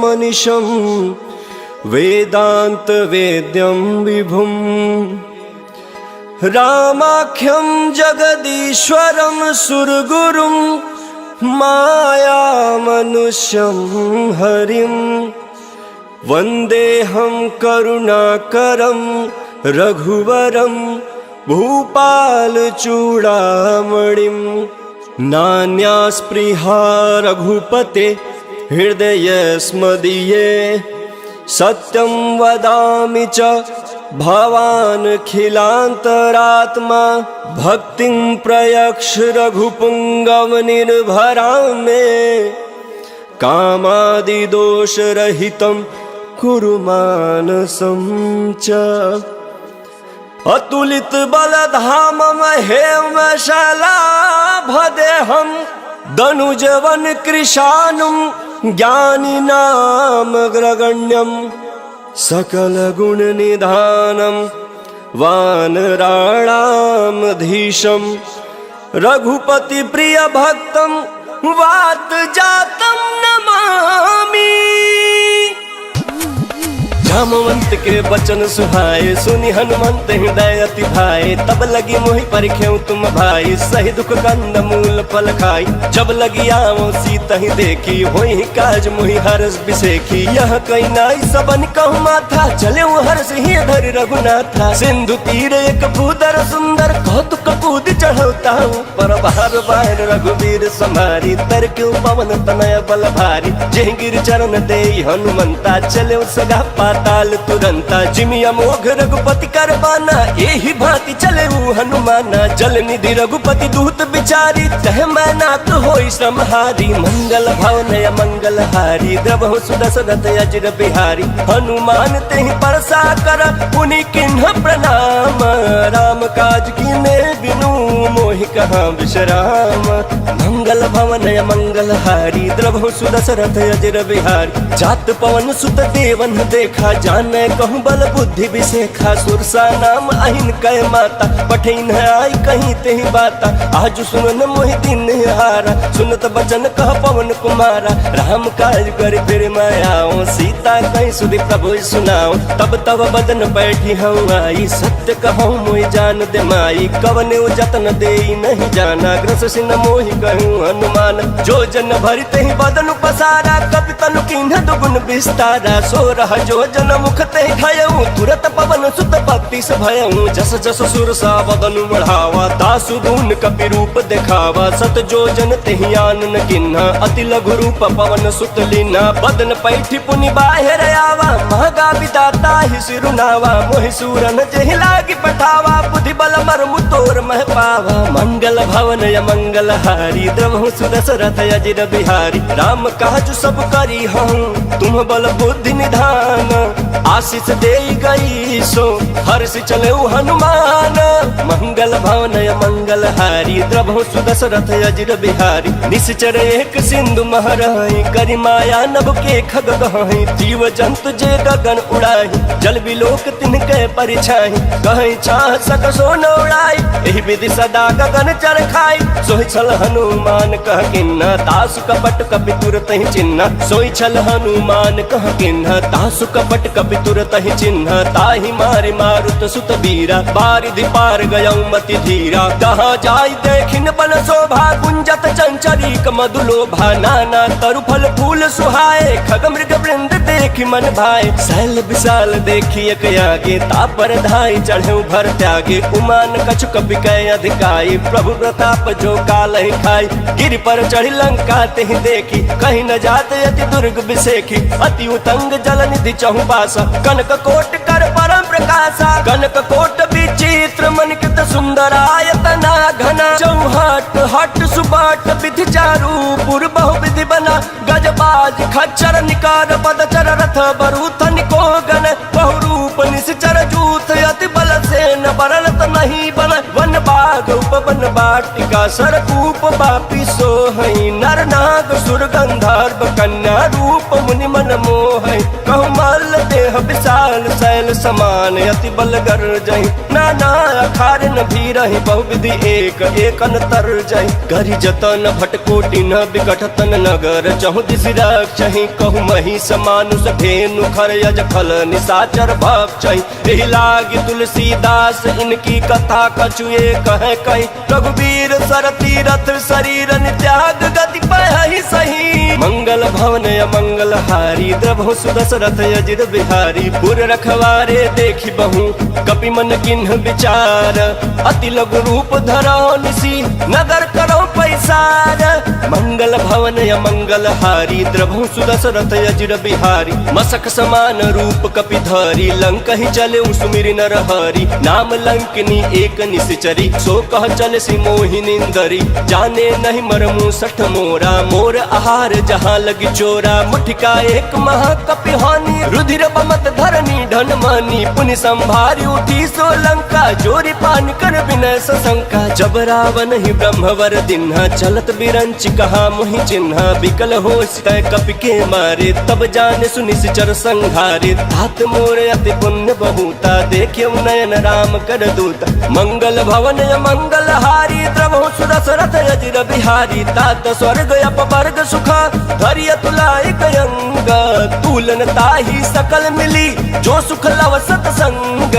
मनीषं वेदांत वेद्यं विभुं रामाख्यं जगदीश्वरं सुरगुरुं माया मनुष्यं हरिं वन्देऽहं करुणाकरं रघुवरं भूपालचूडामणिं नान्या स्पृहा रघुपते हृदयस्मदीये सत्यं वदामि च भवानखिलान्तरात्मा भक्तिं प्रयक्ष रघुपुङ्गवनिर्भरां मे कामादिदोषरहितं कुरु मानसं च अतुलितबलधामं हेमशलाभदेहं दनुजवन कृशानुं ज्ञानिनामग्रगण्यं सकलगुणनिधानं वानराणामधीशं रघुपतिप्रियभक्तं वातजातं नमामि। जामवंत के बचन सुहाए सुनि हनुमंत हृदय अति भाए तब लगी मोहि परिख्यऊ तुम भाई सही दुख कंद मूल फल खाई जब लगी आओ सीता ही देखी होई काज मोहि हरस बिसेखी यह कई नाई सबन कहु माथा चले हर्ष ही धर रघुनाथा सिंधु तीर एक भूदर सुंदर कौतुक कूद चढ़ौता पर बार बार रघुवीर संभारी तर क्यों पवन तनय बल भारी जय गिर चरण दे हनुमंता चले सगा ताल तुरंता जिमिया मोघ रघुपति कर बाना यही भांति चले हनुमाना जल निधि रघुपति दूत बिचारी तह मैं नाथ होई श्रमहारी मंगल भवन मंगल हारी द्रवहु सुदशरथ अजर बिहारी हनुमान तेहि परसा कर पुनि किन्ह प्रणाम राम काज कीने बिनु मोहि कहाँ विश्राम मंगल भवन मंगल हारी द्रवहु सुदशरथ अजर बिहारी जात पवन सुत देवन देखा जाने कहूँ बल बुद्धि विशेखा सुरसा नाम अहिन कह माता पठिन आई कहीं तेहि बाता आज सुनन मोहि दिन हारा सुनत बचन कह पवन कुमारा राम काज कर फिर मैं आओ सीता कहीं सुधि प्रभु सुनाओ तब तब बदन बैठी हूँ आई सत्य कहूँ मोहि जान दे माई कवने जतन दे नहीं जाना ग्रस सिन मोहि कहूँ हनुमान जो जन भरि तेहि बदन पसारा कपि तनु किन्ह दुगुन विस्तारा सो रह जो जन मुखते खयऊं तुरत पवन सुत भक्ति से भयऊं जस जस सुरसा बदन बढ़ावा दासु दून कपि रूप दिखावा सत जो जन तेहि आनन किन्हा अति लघु रूप पवन सुत लीना बदन पैठी पुनि बाहिर आवा महगा विदाता ही सिरुनावा मोहि सूरन जेहि लागी पठावा बुद्धि बल मर्मु तोर मह पावा मंगल भवन मंगल हारी द्रवहु सुदशरथ अजर बिहारी राम काज सब करी हूँ तुम बल बुद्धि निधान आशीष दे गई सो हर्ष चले हनुमान मंगल भवन मंगल हारी द्रवहु सुदशरथ अजर बिहारी निश्चर एक सिंधु महरहि करि माया नभ के खग गहहि जीव जंतु जे गगन उड़ाहि जल बिलोक तिनके परिछाहि कहीं चाह सक सो न उड़ाई एहि विधि सदा गगन चर खाई सोहि छल हनुमान कह किन्ना तासु कपट कपि तुरत ही चिन्ह सोहि छल हनुमान कह किन्ना तासु कपट कपि तुरत ही चिन्ह ताहि मारे मारुत सुत बीरा बारिधि पार गयऊ मति धीरा कहाँ जाय देखिन बन शोभा गुंजत चंचरीक मधुलोभा नाना तरु फल फूल सुहाए खग मृग वृंद देखि मन भाए शैल विशाल देखी एक आगे तापर धाई चढ़े भर त्यागे उमान कछु कपि कह अधिकाई प्रभु प्रताप जो काल ही खाई गिर पर चढ़ी लंका तेहि देखी कहीं न जाते अति दुर्ग बिसेखी अति उतंग जल निधि चहु पासा कनक कोट कर परम प्रकाशा कनक कोट विचित्र मनिकृत सुंदरायतना घना चौहट हट सुबाट विधि चारु पुर बहु विधि बना गजबाज खच्चर निकार पदचर रथ बरूथ निको गण बहु रूप निश्चर जूथ अति बल से न बरलत नहीं बन वन बाग उपवन बाटिका सरकूप बापी सोहई नर नाग सुर गंधर्व कन्या रूप मुनि मन मोहई कहु मल देह विशाल शैल सकल समान अति बल गर जही नाना अखार न भी रही बहुविधि एक एक अंतर जही करी जतन भटकोटि न बिकट तन नगर चहु दिस रक्षहि कहु मही समानुष धेनु खर यज फल निशाचर भक्षहि एहि लागी तुलसीदास इनकी कथा कछुए कहे कही रघुवीर सर तीरथ शरीर त्याग गति पहि सही मंगल भवन मंगल हारी द्रभु सुदशरथ अजिर बिहारी पुर रखवारे देखी बहु कपि मन किन्ह विचार अति लघु रूप धरो निसी नगर करो पैसार मंगल भवन मंगल हारी द्रभु सुदशरथ अजिर बिहारी मसक समान रूप कपि धरी लंक ही चले सुमिरि नर हरि नाम लंकनी एक निश्चरी सो कह चल सी मोहिनिंदरी जाने नहीं मरमु सठ मोरा मोर आहार जहाँ लगी चोरा मुठिका एक महाकपि हानि रुधिर बमत धरनी धन मानी पुनि संभारी उठी सोलंका जोरी पान कर विनय सशंका जब रावण ही ब्रह्मवर दिन्हा चलत बिरंच कहा मुहि चिन्हा बिकल हो कपि के मारे तब जाने सुनिश्चर संहारे तात मोर अति पुण्य बहुता देखे नयन राम कर दूता मंगल भवन मंगल हारी द्रभु सुदशरथ अजिर बिहारी तात स्वर्ग अपवर्ग सुखा धरिय तुलाय कयंग तुलन ताही सकल मिली जो सुख लव सतसंग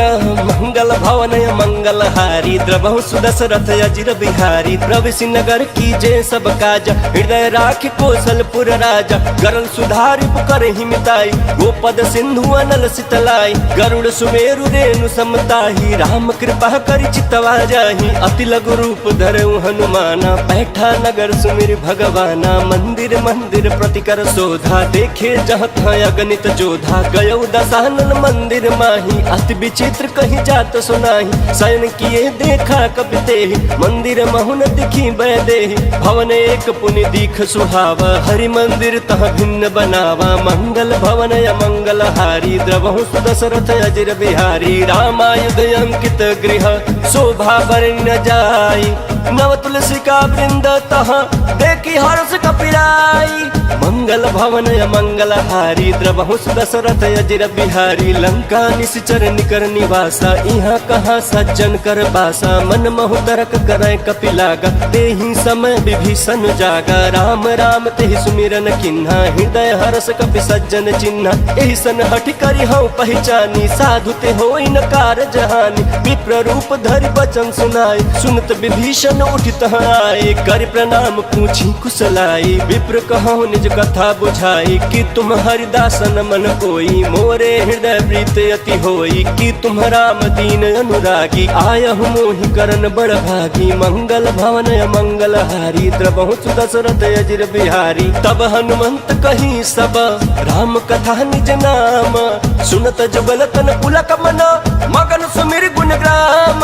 मंगल भवन मंगल हारी द्रभु सुदशरथ अजिर बिहारी प्रवेश नगर की जय सब काज हृदय राख कौशलपुर राजा गरल सुधारि पुकर हिमिताई गोपद सिंधु अनल सितलाई गरुड़ सुमेरु रेणु समताही राम कृपा कर चितवा जाही अति लघु रूप धरऊ हनुमाना बैठा नगर सुमिर भगवाना मंदिर मंदिर प्रतिकर शोधा देखे जहाँ अगणित जोधा गयो दशानन मंदिर माही अति विचित्र कहीं जात सुनाही शयन किए देखा कपिते मंदिर महुन दिखी बैदे भवन एक पुनि दीख सुहावा हरि मंदिर तह भिन्न बनावा मंगल भवन मंगल हारी द्रभु सुदशरथ अजिर बिहारी रामायुध अंकित गृह शोभा बरन जाई नव तुलसी का वृंद तह देखी हर्ष कपिराई मंगल भवन मंगल हारी द्रभु सुदशरथ अजिर बिहारी लंका निश्चर निकर निवासा यहाँ कहाँ सज्जन कर बासा मन महु तरक करे कपिलागा तेहि समय विभीषण जागा राम राम तेहि सुमिरन किन्हा हृदय हर्ष कपि सज्जन चिन्हा एहि सन हठि करि हौ पहचानी साधु ते होई न कार जहानी विप्र रूप धरि बचन सुनाई सुनत विभीषण उठित आए कर प्रणाम पूछी कुशलाई विप्र कहु निज कथा बुझाई कि तुम हरिदासन मन कोई मोरे हृदय प्रीत अति होई कि तुम राम दीन अनुरागी आयहु मोहि करन बड़ भागी मंगल भवन मंगल हारी द्रभु सुदशरथ अजिर बिहारी तब हनुमंत कही सब राम कथा निज नाम सुनत जुगल तन पुलक मन मगन सुमिर गुण ग्राम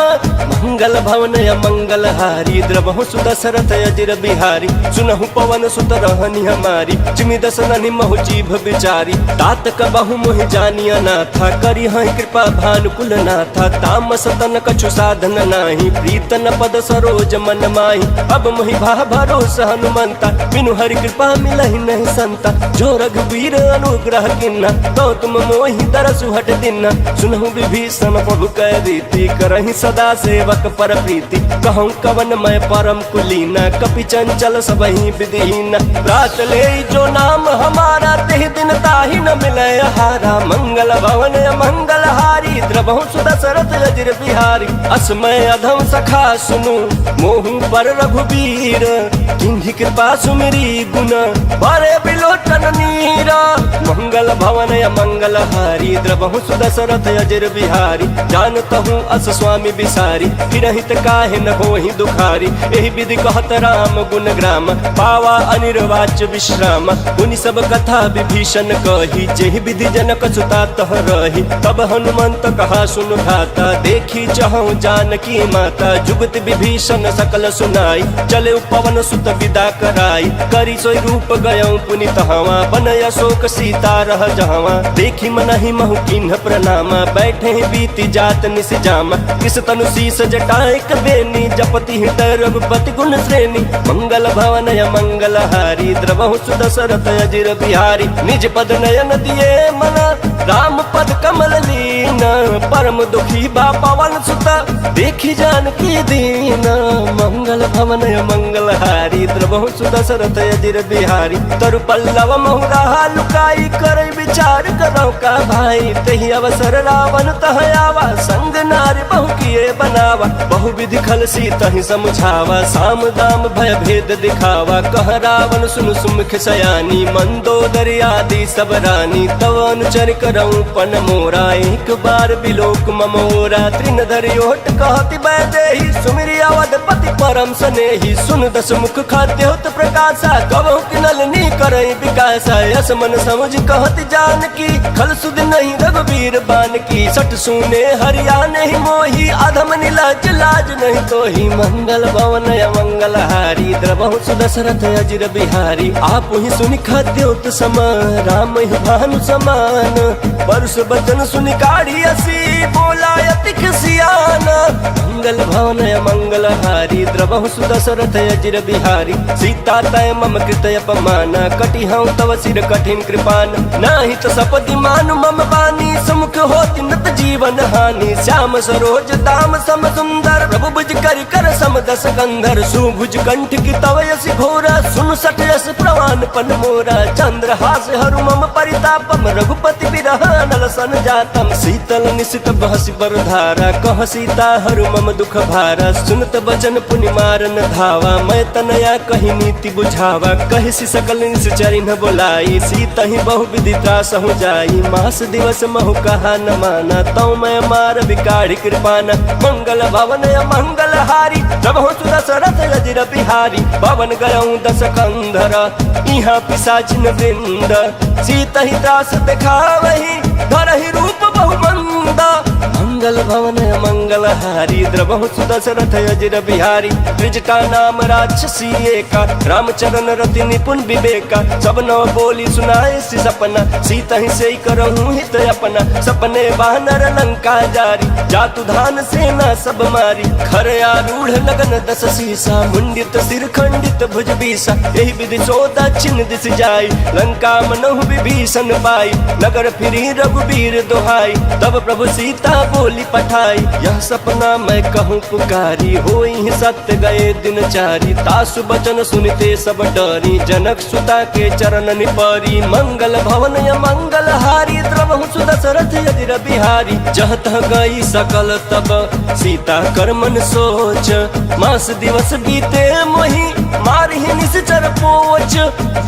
मंगल भवन मंगल हारी द्रभु सुदशरथ अजिर बिहारी सुनहु पवन सुत रहनी हमारी जिमि दसननि महु जीभ बिचारी तात कबहु मोहि जानिया नाथा करी हई कृपा भानुकुल नाथा तामस तन कछु साधन नाही प्रीतन पद सरोज मन माही अब मोहि भा भरोस हनुमंता बिनु हरि कृपा मिलहि नहीं संता जो रघुवीर अनुग्रह किन्ना तो तुम मोहि तरसु हट दिना सुनहु विभीषण प्रभु कह रीति करहि सदा सेवक पर प्रीति कहूँ कवन मैं परम कुलीना कपि चंचल सबहि विधिहीना रात ले जो नाम हमारा तेहि दिन ताहि न मिले हारा मंगल भवन मंगल हारी द्रभु सुदशरथ अजिर बिहारी अस्मय अधम सखा सुनु मोहु पर रघुवीर किन्हि कृपा सुमिरी गुण बरे बिलोचन नीरा मंगल भवन मंगल हारी द्रभु सुदशरथ अजिर बिहारी जानतहु अस स्वामी बिसारी फिरहित काहे न होहि दुखारी एहि विधि कहत राम गुण ग्राम पावा अनिर्वाच्य विश्राम उनि सब कथा विभीषण कही जेहि विधि जनक सुता तह रही तब हनुमंत कहा सुन घाता देखी चहु जानकी माता जुगत विभीषण सकल सुनाई चले पवन सुत विदा कराई करी सोई रूप गयौ पुनि तहवा बनय अशोक सीता रह जहवा देखी मनहि महु किन्ह प्रणामा बैठे बीती जात निस जामा किस तनु शीस जटाएक बेनी जपति हृदय रघुपति गुण श्रेणी मंगल भवन मंगल हारी द्रभु सुदशरथ अजिर बिहारी निज पद नयन दिए मन राम पद कमल लीन परम दुखी बा पवन सुत देखी जानकी दीन मंगल भवन मंगल हारी द्रवहु सुदशरथ अजिर बिहारी तरु पल्लव महुरा लुकाई कर विचार करो का भाई तही अवसर रावण तह आवा संग नारी बहु किए बनावा बहु विधि खल सी तही समझावा साम दाम भय भेद दिखावा कह रावण सुन सुमुख सयानी मंदोदरी आदि सब रानी तव अनुचर करऊं पन मोरा एक बार बिलोक ममोरा तृण धरि ओट कहति बैदेही सुमिरि अवधपति परम सनेही सुन दस मुख खाद्योत प्रकाशा कबहु किनलनी करई विकासा यस मन समझ कहति जानकी खल सुध नहीं रघुवीर बान की सठ सुने हरिया नहीं मोही अधम नीलाज लाज नहीं तो ही मंगल भवन मंगल हारी द्रवहु सुदशरथ अजिर बिहारी आप ही सुनि खाद्योत सम राम ही भानु समान परस बचन सुनि काढ़ी असी बोला अति खिसियाना मंगल भवन मंगल हारी द्रवहु सुदशरथ अजिर बिहारी सीता तय मम कृत अपमाना कटि हूँ तव सिर कठिन कृपान नाही तो सपदि मान मम बानी समुख होति नत जीवन हानि श्याम सरोज दाम सम सुंदर प्रभु भुज करि कर सम दस कंधर सुभुज कंठ की तव यसी घोरा सुन सठ यस प्रवान पन मोरा चंद्र हास हरु मम परितापम रघुपति बिरह नल सन जातम शीतल निशित बहसी बरधारा कह सीता हरु मम दुख भारा सुनत बचन पुनि मारन धावा मैं तनया कही नीति बुझावा कहि सी सकल निश्चरि न बोलाई सीता ही बहु विधि त्रास हो जाई मास दिवस महु कहा न माना तौ मैं मार विकाढ़ कृपाना मंगल भवन मंगल हारी प्रभु सुदशरथ अजिर बिहारी पवन गयऊं दस कंधर इहाँ पिशाचिन वृंद सीता ही त्रास दिखावही धरहि रूप बहुमंदा मंगल भवन मंगल हारी द्रवहु सुदशरथ अजिर बिहारी त्रिजटा नाम राक्षसी एका रामचरण रति निपुण विवेका सब नव बोली सुनाए सी सपना सीता ही से करहूँ हित अपना सपने वानर लंका जारी जातु धान सेना सब मारी खर आरूढ़ लगन दस सीसा मुंडित सिर खंडित भुज बीसा यही विधि सो दक्षिण दिश जाई लंका मनहु विभीषण पाई नगर फिरी रघुबीर दोहाई तब प्रभु सीता बोली पठाई यह सपना मैं कहूँ पुकारी होई सत्य गए दिन चारी तासु बचन सुनते सब डरी जनक सुता के चरण निपरी मंगल भवन मंगल हारी द्रवहु सुदशरथ अजिर बिहारी जह तह गई सकल तब सीता कर मन सोच मास दिवस बीते मोही मारहि निश्चर पोच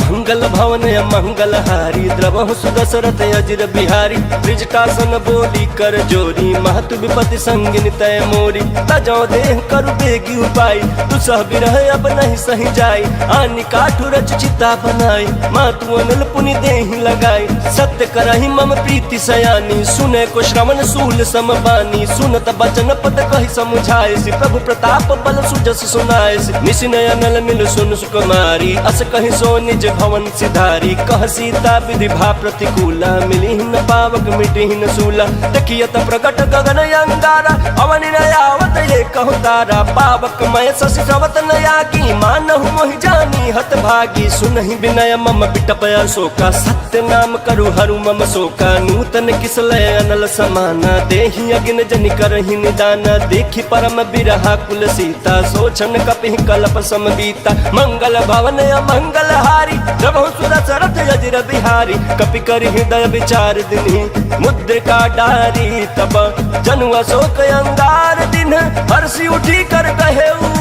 मंगल भवन मंगल हारी द्रवहु सुदशरथ अजिर बिहारी त्रिजटासन बोली कर जोरी महतु विपति संगिन तय मोरी तजो देह करु बेगी उपाय दुसह बिरह अब नहीं सही जाय आनि काठु रच चिता बनाई मातु अनल पुनि देहि लगाई सत्य करहि मम प्रीति सयानी सुने को श्रवण सूल समबानी सुनत बचन पद कहि समुझाए सि प्रभु प्रताप बल सुजस सुनाए निशिनय अनल मिल सुन सुकुमारी अस कहि सो निज भवन सिधारी कह सीता विधि भा प्रतिकूला मिली न पावक मिटी न सूला देखियत प्रकट गगन अंगारा अवनि नयावत ये कहु तारा पावक मय शशि श्रवत नया की मानहु मोहि जानी हत भागी सुनहि विनय मम बिटप अशोका सत्य नाम करु हरु मम शोका नूतन किसलय अनल समाना देहि अगिन जनि करहि निदाना देखि परम बिरहा कुल सीता सोचन कपि कल्प समबीता मंगल भवन मंगल हारी प्रभु सुदशरथ अजिर बिहारी कपि कर हृदय विचार दिन्हि मुद्रिका डारी तब जनु अशोक अंगार दिन हर्षि उठी कर कहेऊ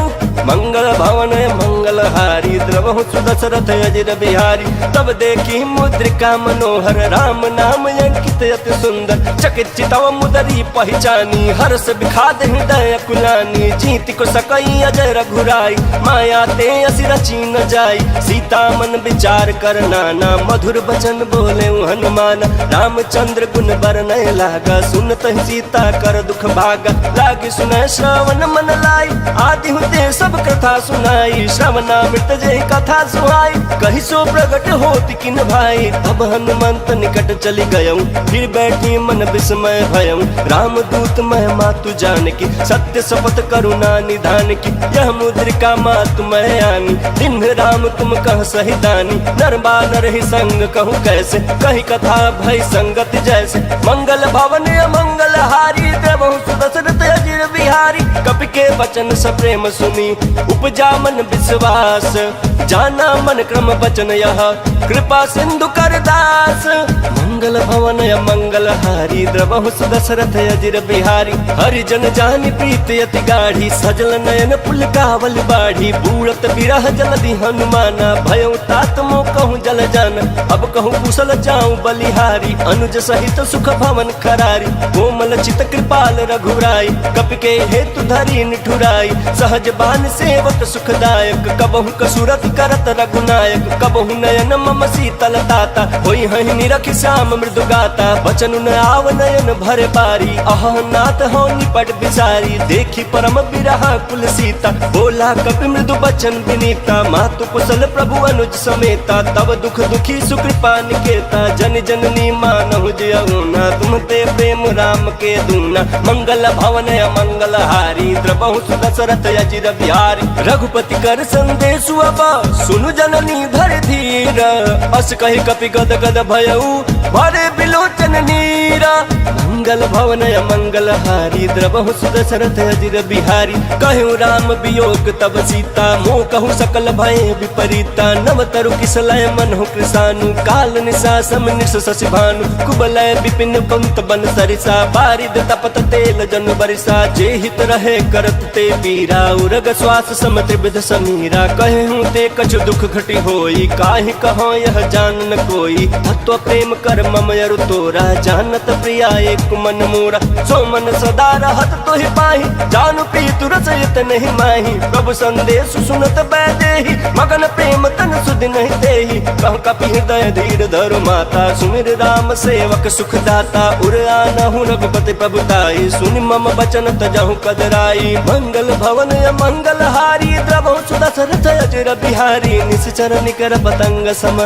मंगल भवन मंगल हारी द्रवहु सुदशरथ अजिर बिहारी तब देखी मुद्रिका मनोहर राम नाम अंकित अति सुंदर चकित चितव मुदरी पहचानी हर्ष विखाद हृदय कुलानी जीत को सकई अजय रघुराई माया ते असि रची न जाई सीता मन विचार कर नाना मधुर बचन बोले हनुमान रामचंद्र गुण बरनय लागा सुनत सीता कर दुख भागा लागी सुनय श्रवण मन लाई आदि हुते सब कथा सुनाई श्रवणामृत जय कथा सुहाई कहि सो प्रगट होत किन भाई तब हनुमंत निकट चली गयऊं फिर बैठी मन विस्मय भयम, रामदूत महिमा तू जान की, सत्य शपथ करुणा निधान की, यह मुद्रिका मातु मैं आनी, दिन राम तुम कह सही दानी, नर बानर ही संग कहूँ कैसे, कही कथा भई संगत जैसे, मंगल भवन मंगल हारी, देवहु सुदशरथ अजिर बिहारी, कपि के वचन सप्रेम सुनी, उपजा मन विश्वास, जाना मन क्रम वचन यह, कृपा सिंधु कर दास, मंगल भवन मंगल हारी, द्रवहु सुदशरथ अजिर बिहारी, हरिजन जानि प्रीति अति गाढ़ी, सजल नयन पुलकावल बाढ़ी, बूढ़त बिरह जलधि हनुमाना, भयउ तात मो कहूँ जल जाना, अब कहूँ कुशल जाऊँ बलिहारी, अनुज सहित सुख भवन खरारी, कोमल चित कृपाल रघुराई, कपि के हेतु धरी निठुराई, सहज बान सेवक सुखदायक, कबहु कसुरत करत रघुनायक, कबहु नयन मम शीतल ताता, होई हहि निरखि श्याम मृदु गाता, बचन न आव नयन भर बारी, अह नाथ हो निपट बिसारी, देखी परम बिरहा कुल सीता, बोला कपि मृदु बचन विनीता, मातु कुशल प्रभु अनुज समेता, तब दुख दुखी सुकृपा निकेता, जन जननी मानहु जयउना, तुम ते प्रेम राम के दूना, मंगल भवन मंगल हारी, द्रवहु सुदशरथ अजिर बिहारी, रघुपति कर संदेशु अब सुनु जननी धर धीर, अस कहि कपि गद गद भयउ भरे बिलोचन नीरा, मंगल भवन मंगल हारी, द्रवहु सुदशरथ अजिर बिहारी, कहु राम वियोग तब सीता, मोह कहु सकल भय विपरीता, नव तरु किसलय मनहु कृसानु, काल निशा सम निश शशि भानु, कुबलय विपिन पंत बन सरिसा, बारिद तपत तेल जन बरिसा, जे हित रहे करत ते पीरा, उरग श्वास सम त्रिविध समीरा, कहूँ ते कछु दुख घटी होई, काहि कहो यह जान न कोई, तत्व प्रेम कर मम अरु तोरा, जानत प्रिया एक मन मोरा, सो मन सदा रहत तोहि पाहि, जानु प्रीतु रसयत नहीं माही, प्रभु संदेश सुनत बैदेहि, मगन प्रेम तन सुध नहीं देहि, कह कपि हृदय धीर धरु माता, सुमिर राम सेवक सुख दाता, उर आनहु रघुपति प्रभुताई, सुनि मम बचन तजहु कदराई, मंगल भवन मंगल हारी, द्रवहु सुदशरथ अजिर बिहारी, निश्चर निकर पतंग सम,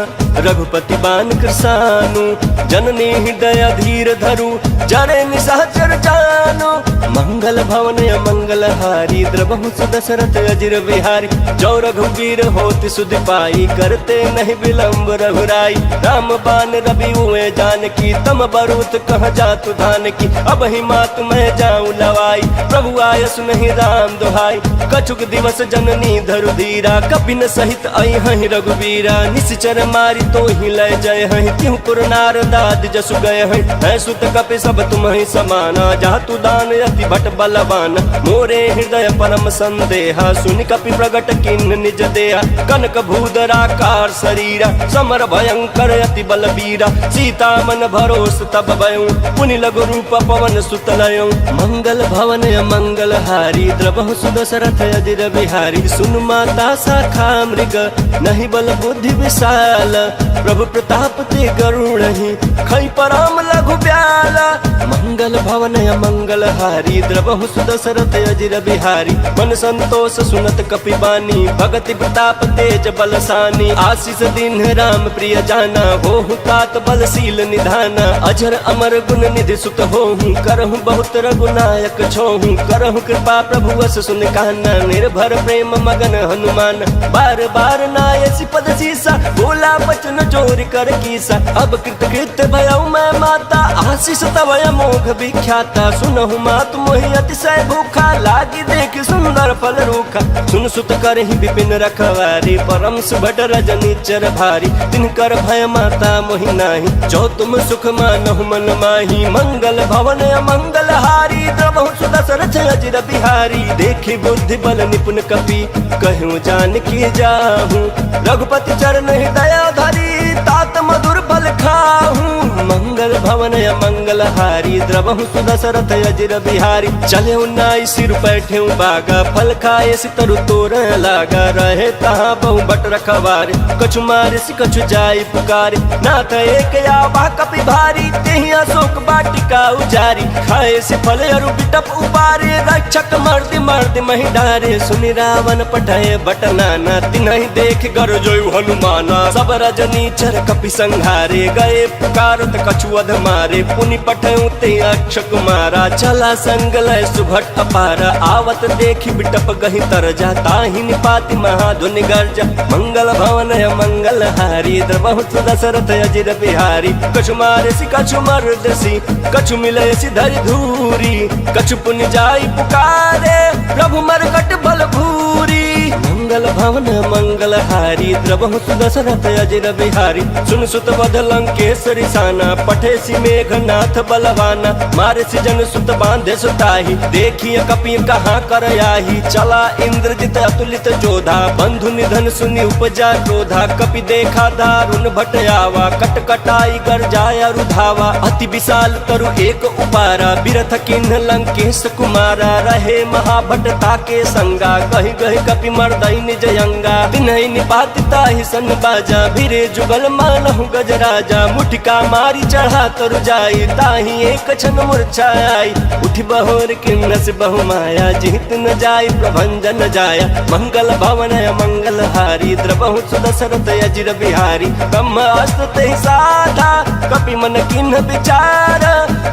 रघुपति बान कृसानु, जननी हृदय धीर धरु, जरे निशाचर जानो, मंगल भवन मंगल हारी, द्रवहु सुदशरथ अजिर बिहारी, जो रघुवीर होति सुधि पाई, करते नहीं विलंब रघुराई, राम बान रवि हुए जानकी, तम बरूत कह जातु धान की, अब ही मात मैं जाऊँ लवाई, प्रभु आय सुनहि राम दुहाई, कछुक दिवस जननी धरु धीरा, कपिन सहित आई हहि रघुवीरा, निश्चर मारी तो ही लय जय हहि, तिहु पुर नारदाद जसु गए हहि, है सुत कपि सब तुम ही समाना, जहाँ तु दान अति भट बलवान, मोरे हृदय परम संदेहा, सुनि कपि प्रगट किन्न निज देहा, कनक भूधराकार शरीरा, समर भयंकर अति बलबीरा, सीता मन भरोस तब भयउ, पुनि लघु रूप पवन सुत लयउ, मंगल भवन मंगल हारी, द्रवहु सुदशरथ अजिर बिहारी, सुन माता शाखा मृग, नहीं बल बुद्धि विशाल, प्रभु प्रताप ते गरुड़हि, खै परम लघु ब्याला, मंगल भवन मंगल हारी, द्रवहु सुदशरथ अजिर बिहारी, मन संतोष सुनत कपि बानी, भगति प्रताप तेज बलसानी, आशीष दीन राम प्रिय जाना, होहु तात बलशील निधाना, अजर अमर गुण निधि सुत होहु, करहु बहुत रघुनायक छोहु, करहु कृपा प्रभु वस सुन काना, निर्भर प्रेम मगन हनुमान, बार बार नायसी पद सीसा, बोला बचन चोरी कर कीसा, अब कृत कृत भयउ मैं माता, आशीष तव मोघ विख्याता, सुनहु मात मोहि अतिशय भूखा, लागी देख सुंदर फल रूखा, सुन सुत करहि विपिन रखवारी, परम सुभट रजनीचर भारी, तिनकर भय माता मोहि नाही, जो तुम सुख मानहु मन माही, मंगल भवन मंगल हारी, द्रवहु सुदशरथ अजिर बिहारी, देखी बुद्धि बल निपुण कपि, कहूँ जान की जाहू, रघुपति चरण हृदय धरी, तात मधुर फल खाहू, मंगल भवन मंगल हारी, द्रवहु सुदशरथ अजिर बिहारी, चले उन्नाई सिर बैठे बागा, फल खाए सितरु तोर लागा, रहे तहाँ बहु बट रखवारे, कछु मारे सि कछु जाई पुकारे, नाथ एक आवा कपि भारी, तेहि अशोक बाटिका उजारी, खाए से फल अरु बिटप उबारे, रक्षक मर्द मर्द महि डारे, सुनि रावण पठाए बट नाना, तिन्हि देख गरजोयु हनुमाना, सब रजनीचर कपि संहारे, लागे गए पुकारत कछुअध मारे पुनि पठयु ते अक्ष कुमारा चला संग लय सुभट अपारा आवत देखी बिटप गहि तरजा ताहि निपाति महाधुनि गर्जा मंगल भवन मंगल हारी द्रबहु दशरथ अजिर बिहारी कछु मारसी कछु मर्दसी कछु मिलयसी धरि धूरी कछु पुनि जाई पुकारे प्रभु मरकट बल भूरी मंगल भवन मंगल हारी द्रबहु दशरथ अजिर बिहारी सुन सुत बध लंकेश्वरी साना पठेसी मेघनाथ बलवाना मारसी जन सुत बांधे सुताही देखिए कपि कहाँ कर आही चला इंद्रजित अतुलित जोधा बंधु निधन सुनि उपजा क्रोधा कपि देखा दारुण भट आवा कट कटाई कर जाया रुधावा अति विशाल तरु एक उपारा बिरथ किन्ह लंकेश कुमारा रहे महाभट ताके संगा गहि गहि कपि मर्दई निज अंगा तिन्हि निपाति ताहि सन बाजा भिरे जुगल मानहु गजराजा मुठिका मारी चढ़ा तरु जाई ताहि एक क्षण मूर्छाई उठि बहोर किन्नस बहु माया जीत न जाय प्रभंजन जाया मंगल भवन मंगल हारी द्रबहु दशरथ अजिर बिहारी ब्रह्मास्त्र ते साधा कपि मन किन्ह विचार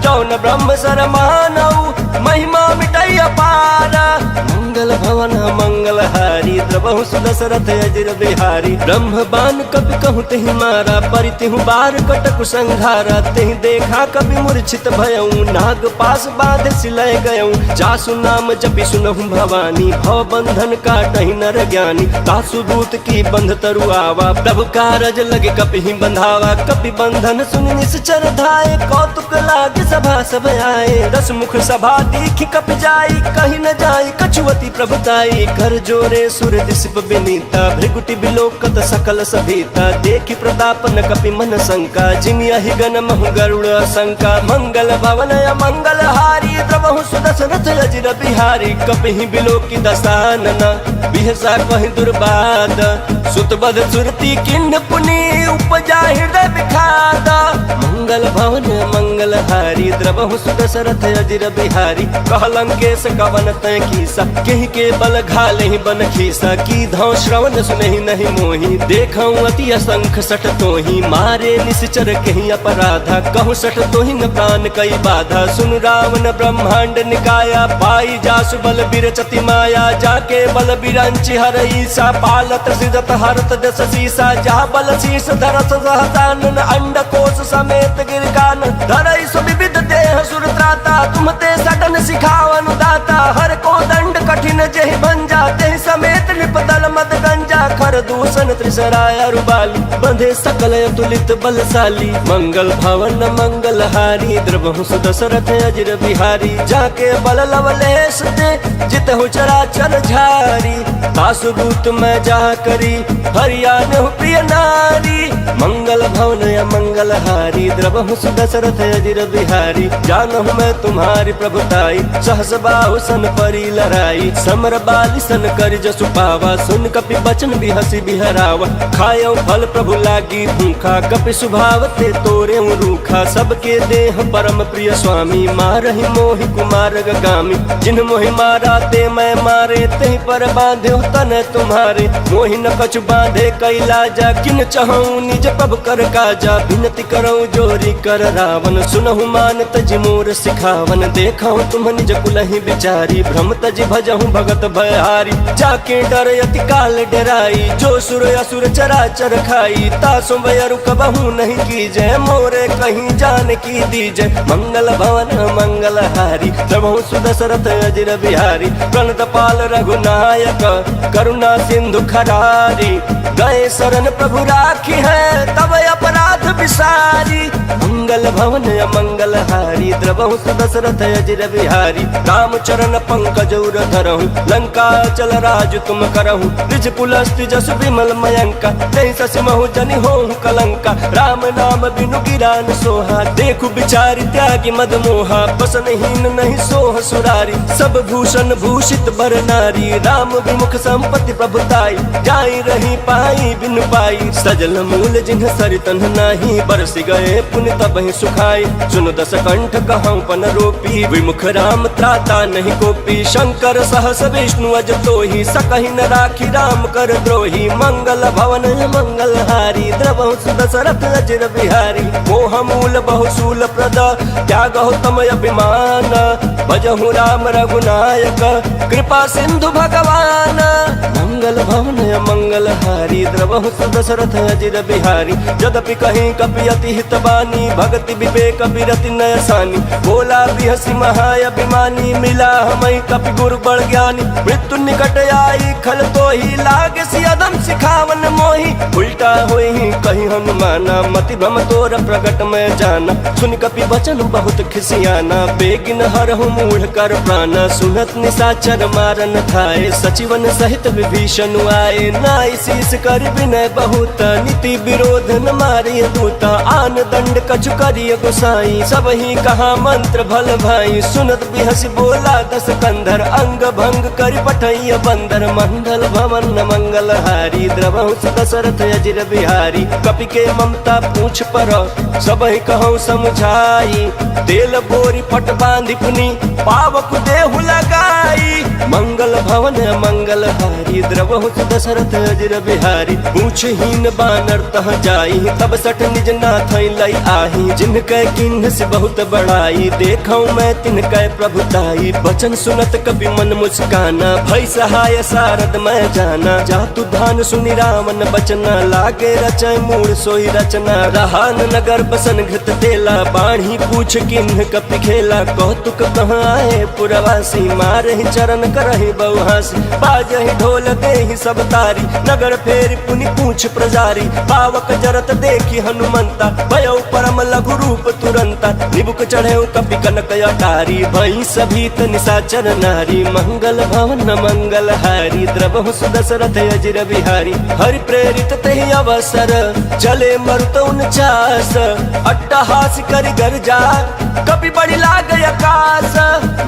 जौन ब्रह्म सर मानऊ महिमा मिटई अपार मंगल भवन मंगल हारी द्रबहु दशरथ अजिर बिहारी ब्रह्म बान कपि कहु तेहि मारा परितिहु बार कटकु संघारा तेहि देखा कपि मूर्छित भयऊ नाग पास बाध सिलय गयऊ जासु नाम जपि सुनहु भवानी भव बंधन काटहि नर ज्ञानी तासु दूत की बंध तरु आवा प्रभु कारज लगे कपि ही बंधावा कपि बंधन सुनि निश्चर धाये कौतुक लागे सभा सब आए दस मुख सभा देखी कपि जाई कहीं न जाई कछुवती प्रभुताई कर जोरे सुर दिसप विनीता भृगुटि बिलोकत सकल सभीता देखी प्रताप न कपि मन शंका जिमि अहि गण महु गरुड़ शंका मंगल भवन मंगल हारी द्रबहु दशरथ अजिर बिहारी कपि ही बिलोकी दसानना बिहसा कहि दुर्बाद सुत बध सुरती किन्ह पुनि उपजा हृदय विखादा मंगल भवन मंगल हारी द्रबहु दशरथ अजिर बिहारी कहलंकेश कवन तय कीसा केहि के बल घाले ही बन खीसा की धौ श्रवण सुनहि नहीं मोही देखऊं अति असंख सठ तोही मारे निश्चर कहीं अपराधा कहूँ सठ तोही न प्राण कई बाधा सुन रावण ब्रह्मांड निकाया पाई जासु बल बिरचति माया जाके बल बिरंचि हर ईसा पालत सिजत हरत दस सीसा जा बल शीस धरस सहसानन अंड कोश समेत गिरकान धरई सुविविध देह सुर त्राता तुम ते सडन सिखावन दाता हर को दंड कठिन जेहि भंजा तेहि समेत निपदल मद गंजा खर दूषण त्रिसराय रुबाली बंधे सकल अतुलित बलशाली मंगल भवन मंगल हारी द्रबहु दशरथ अजिर बिहारी जाके बल लवलेश दे जितहु चराचर झारी तासु दूत मैं जा करी हरियाण प्रिय नारी मंगल भवन मंगल हारी द्रबहु दशरथ अजिर बिहारी जानहु मैं तुम्हारी प्रभुताई सहस बाहु सन परी लड़ाई समर बाली सन कर जसु पावा सुन कपि बचन बिहसी बिहरावा खायो फल प्रभु लागी भूखा कपि स्वभाव ते तोरे रूखा सबके देह परम प्रिय स्वामी मारहि मोहि कुमार गामी जिन मोहि मारा ते मैं मारे ते पर बांधे तन तुम्हारे मोहि न कछु बांधे कैला जा किन चहऊं निज प्रभु कर काजा विनती करऊं जोरी कर रावण सुनहु मान तज मोर सिखावन देखऊं तुम निज कुलहि बिचारी भ्रम तज भजहु भगत भयहारी जाके डर अति काल डराई जो सुर असुर चराचर खाई तासु वयरु कबहु नहीं कीजय मोरे कहीं जान की दीजय मंगल भवन मंगल हारी प्रभु दशरथ अजिर बिहारी प्रणत पाल रघुनायक करुणा सिंधु खरारी गए शरण प्रभु राखी है तब अपराध विसारी मंगल भवन मंगल हारी द्रबहु दशरथ अजिर बिहारी राम चरण पंकज उर धरहु लंका चल राज तुम करहु निज पुलस्ति जसु विमल मयंका नहीं ससिमहु जनि होहु कलंका राम नाम बिनु गिरान सोहा देखु बिचारी त्यागी मद मोहा बसनहीन नहीं सोह सुरारी सब भूषण भूषित बर नारी राम विमुख संपत्ति प्रभुताई जाई रही पाई बिनु पाई सजल मूल जिन्ह सरितन नाही बरसी गए पुण्य तबहि सुखाई सुन दस कंठ कहूँ पन रोपी विमुख राम त्राता नहीं गोपी शंकर सहस विष्णु अज तो ही सकहि न राखी राम कर द्रोही मंगल भवन मंगल हारी द्रवहु दशरथ अजिर बिहारी मोह मूल बहुशूल प्रद त्यागहु तम अभिमान भजहु राम रघुनायक कृपा सिंधु भगवान मंगल भवन मंगल हारी द्रवहु दशरथ अजिर बिहारी यद्यपि कहीं कपि अति हितबानी भक्ति विवेक विरति नयसानी बोला बिहसी महाअभिमानी मिला हमें कपि गुरु बड़ ज्ञानी मृत्यु निकट आई खल तो ही लागे सियदम सिखावन मोही उल्टा होई कहीं हनुमाना मति भ्रम तोर प्रगट में जाना सुन कपि वचन बहुत खिसियाना बेगिन हरहु मूढ़ कर प्राणा सुनत निशाचर मारन थाए सचिवन सहित विभीषण आए नाई शीस कर विनय बहुत नीति विरोध न मारिय दूता आन दंड कछु करिय गोसाई सब ही कहा मंत्र भल भाई सुनत बिहस बोला दस कंधर अंग भंग कर पठैय बंदर मंगल भवन मंगल हारी द्रवहु दशरथ अजिर बिहारी कपि के ममता पूछ पर सब ही कहूँ समझाई तेल बोरी पट बांधि पुनि पावक देहु लगाई मंगल भवन मंगल हारी द्रवहु दशरथ अजिर बिहारी पूछहीन बानर तह जाई तब सठ निज नाथ लई आही जिनके किन्ह से बहुत बड़ाई देखऊं मैं तिनके प्रभुताई बचन सुनत कभी मन मुस्काना भई सहाय सारद मैं जाना जातु धान सुनि रामन बचना लागे रचय मूल सोई रचना रहान नगर बसन घृत तेला बाढ़ी पूछ किन्ह कपि खेला कौतुक कहाँ आए पुरवासी मारहि चरण करहि बहुहासी बाजहि ढोल देहि सब तारी नगर फेर पुनि पूछ प्रजारी पावक जरत देखी हनुमंता भयो परम लघु रूप तुरंता निबुक चढ़े कपि कनक अटारी भई सभीत निशाचर नारी मंगल भवन मंगल हारी द्रवहु दशरथ अजिर बिहारी हरि प्रेरित तेहि अवसर चले मरुत 49 अट्टहास करि गर्जा कपि बड़ी लाग आकाश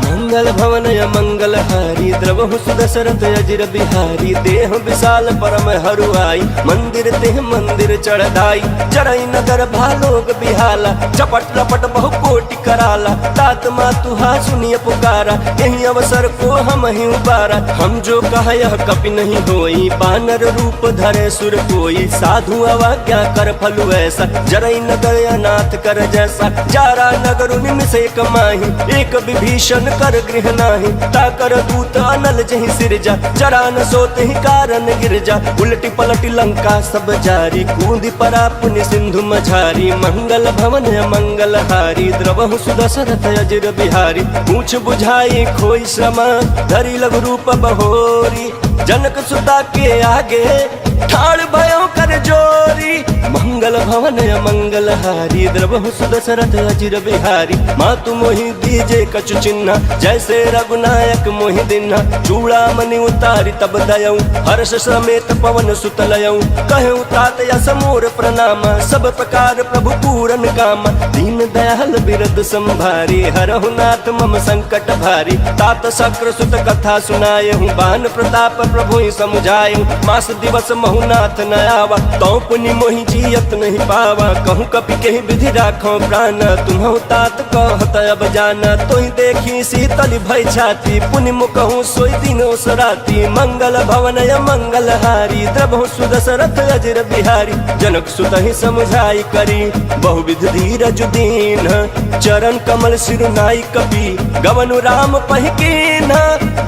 मंगल भवन मंगल हारी द्रवहु दशरथ अजिर बिहारी देह विशाल परम हरुआई मंदिर तेह मंदिर चढ़ाई चढ़ई नगर भालोग बिहाला चपट लपट बहु कोटि कराला तात मातुहा सुनिय पुकारा यही अवसर को हम ही उबारा हम जो कहा यह कपि नहीं होई बानर रूप धरे सुर कोई साधु अवज्ञा कर फलु ऐसा जरई नगर अनाथ कर जैसा जारा नगर निमिषे कमाही एक विभीषण कर गृह नाही ताकर दूत अनल जहि सिरजा जरा न सोते ही कारण गिरजा उलटी पलटी लंका सब जारी कूदी परा पुनि सिंधु मझारी मंगल भवन मंगल हारी द्रवहु दशरथ अजिर बिहारी पूछ बुझाई खोई श्रमा धरी लघु रूप बहोरी जनक सुता के आगे ठाड़ भयो कर जोरी मंगल भवन मंगल हारी द्रवहु दशरथ अजिर बिहारी मातु मोहि दीजे कछु चिन्ह जैसे रघुनायक मोहि दिन्हा चूड़ा मणि उतारी तब दयऊ हर्ष समेत पवन सुत लयऊ कहूँ तात यस मोर प्रणाम सब प्रकार प्रभु पूरन काम दीन दयाल बिरद संभारी हरहु नाथ मम संकट भारी तात शक्र सुत कथा सुनाए हूँ बान प्रताप प्रभु ही समुझाए मास दिवस महुनाथ न आवा तो पुनि मोहि जियत नहीं पावा कहूँ कपि के विधि राखो प्राण तुम्हु तात कहत अब जाना तो ही देखी शीतल भय छाती पुनि मुकहूँ सोई दिनो सराती मंगल भवन मंगल हारी द्रवहु दशरथ अजिर बिहारी जनक सुत ही समझाई करी बहुविध धीरज दीन चरण कमल सिरुनाई कपि गवनु राम पहिकीन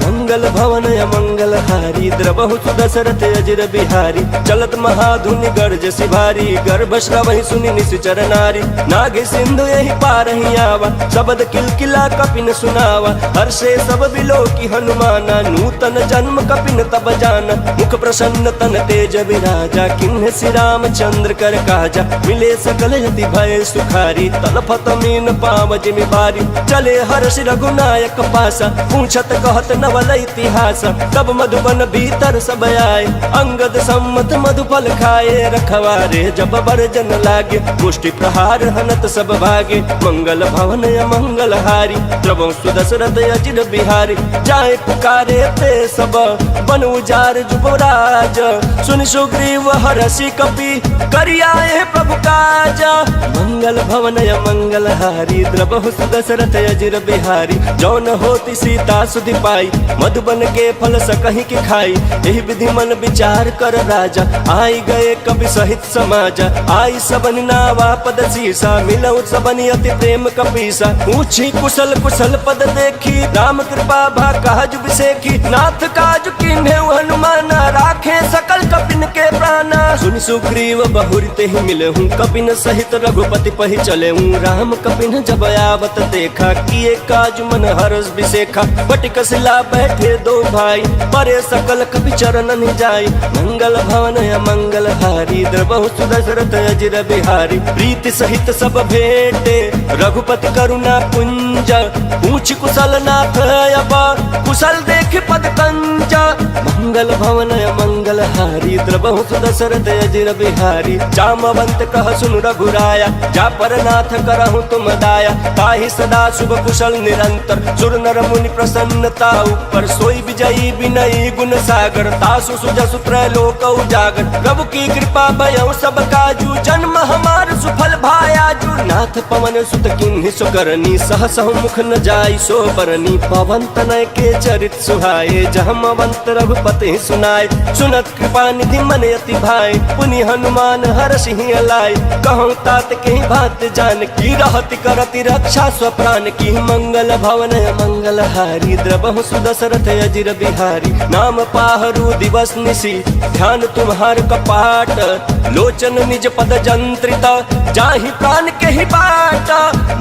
मंगल भवन मंगल हारी द्रवहु दशरथ अजिर बिहारी चलत महाधुनि गर्ज सिभारी गर्भ श्रवहि सुनि निश्चर नारी नागे सिंधु यही पार ही आवा शब्द किलकिला कपिन सुनावा हर्षे सब बिलो की हनुमाना नूतन जन्म कपिन तब जाना मुख प्रसन्न तन तेज विराजा किन्ह श्री रामचंद्र कर काजा मिले सकल यति भय सुखारी तलफत मीन पाव जिमि बारी चले हर्ष रघुनायक पासा पूछत कहत नवल इतिहास तब मधुबन भीतर सब आए अंगद सम्मत मधुफल खाए रखवारे जब बरजन लागे मुष्टि प्रहार हनत सब भागे मंगल भवन मंगलहारी द्रवहु सुदशरथ अजिर बिहारी जाए पुकारे ते सब बन उजार जुबराज सुन सुग्रीव हरषि कपि करियाए प्रभु काज मंगल भवन मंगलहारी द्रवहु सुदशरथ अजिर बिहारी जौन होती सीता सुधि पाई मधुबन के फल सकहि की खाई यही विधि मन विचार कर राजा आई गए कवि सहित समाज आई सबन नावा पद शीसा मिलऊ सबन अति प्रेम कपीसा पूछी कुशल कुशल पद देखी राम कृपा भा काज विसेखी नाथ काज किन्हे हनुमान राखे सकल कपिन के प्राण सुन सुग्रीव बहुरते ही मिले हूँ कपिन सहित रघुपति पहि चले हूँ राम कपिन जब आवत देखा किए काज मन हरस विसेखा बटिक शिला बैठे दो भाई परे सकल कपि चरण नि जाई मंगल भवन मंगल हारी द्रवहु सुदशरथ अजिर बिहारी प्रीति सहित सब भेंटे रघुपति करुणा पुंज पूछ कुशल नाथ अब कुशल देख पद कंज मंगल भवन मंगल हारी द्रवहु सुदशरथ अजिर बिहारी जामवंत कह सुन रघुराया जा पर नाथ करहु तुम दाया ताहि सदा शुभ कुशल निरंतर सुर नर मुनि प्रसन्नता ऊपर सोई विजयी विनयी गुण सागर तासु सुजसु त्रैलोक उजागर प्रभु की कृपा भयउ सब काजू जन्म हमार सुफल भायाजू नाथ पवन सुत किन्हि सुकरनी सहस मुख न जाई सो बरनी पवन तनय के चरित सुहाए जहमवंत रघुपति सुनाए सुनत कृपा निधि मन अति भाई पुनि हनुमान हरषि लाई कहूँ तात के बात जान की रहति करति रक्षा स्वप्राण की मंगल भवन मंगल हारी द्रवहु सुदशरथ अजिर बिहारी नाम पाहरु दिवस निसी ध्यान तुम्हार कपाट लोचन निज पद जंत्रित जाहि प्राण के ही बाट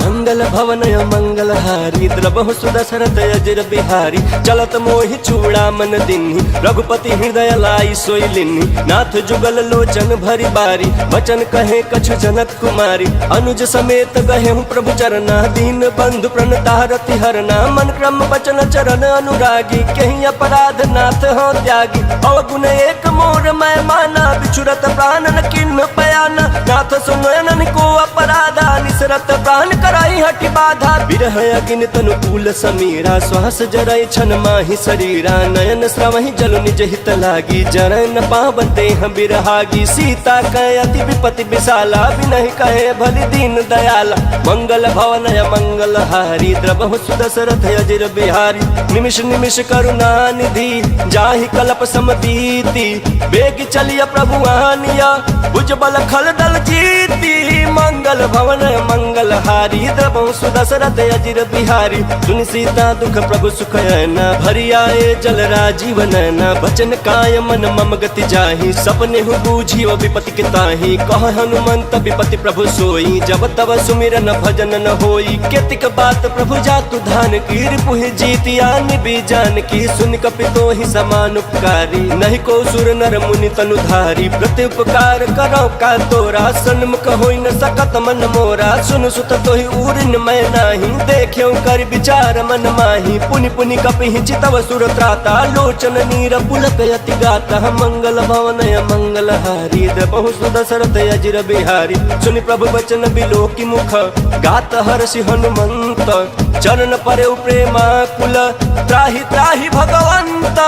मंगल भवन मंगल हारी द्रवहु सुदशरथ अजिर बिहारी चलत मोहि चूड़ा मन दिन्हि रघुपति हृदय लाई सोई लिन्हि नाथ जुगल लोचन भरी बारी वचन कहे कछु जनक कुमारी अनुज समेत गहे प्रभु चरना दीन बंधु प्रणतारति हरना मन क्रम वचन चरण अनुरागी कहीं अपराध नाथ हो त्यागी अवगुण एक मोर मैं माना बिछुरत प्राण न किन्न पयाना नाथ सुनयन को अपराधा निसरत प्राण कराई हटि बाधा विरह अग्नि तनु कूल समीरा श्वास जरय छन माहि शरीरा नयन श्रवहि जल निज हित लागी जरय न पावन देह बिरहागी सीता कह अति विपति विशाला विनहि कहे भली दीन दयाला मंगल भवन मंगल हारी द्रवहु सुदशरथ अजिर बिहारी निमिष निमिष करुणा निधि जाहि कल्प समबीति बेग चलिय प्रभु आनिया भुजबल खल दल जीती मंगल भवन मंगल हारी द्रवहु सुदशरथ अजिर बिहारी सुनि सीता दुख प्रभु सुख न भरी आए जल राजीव नैना वचन काय मन मम गति जाहि सपने हु बूझी विपति के ताहि कह हनुमंत विपति प्रभु सोई जब तब सुमिरन भजन न होई केतिक बात प्रभु जातु धान की रिपुहि जीतिया निबि जान की सुन कपितो ही समान उपकारी नहीं को सुर नर मुनि तनुधारी प्रति उपकार करो का तोरा सन्मुख होई न सकत मन मोरा सुन सुत तोहि उरिन मैं नाही देख्यो कर विचार मन माही पुनि पुनि कपि चितव सुर त्राता लोचन नीर पुलक यति गाता मंगल भवन मंगल हारी द्रवहु सुदशरथ अजिर बिहारी सुनि प्रभु वचन बिलोकी मुख गात हर्षि हनुमंत चरण परे प्रेमा कुल त्राहि त्राहि भगवंत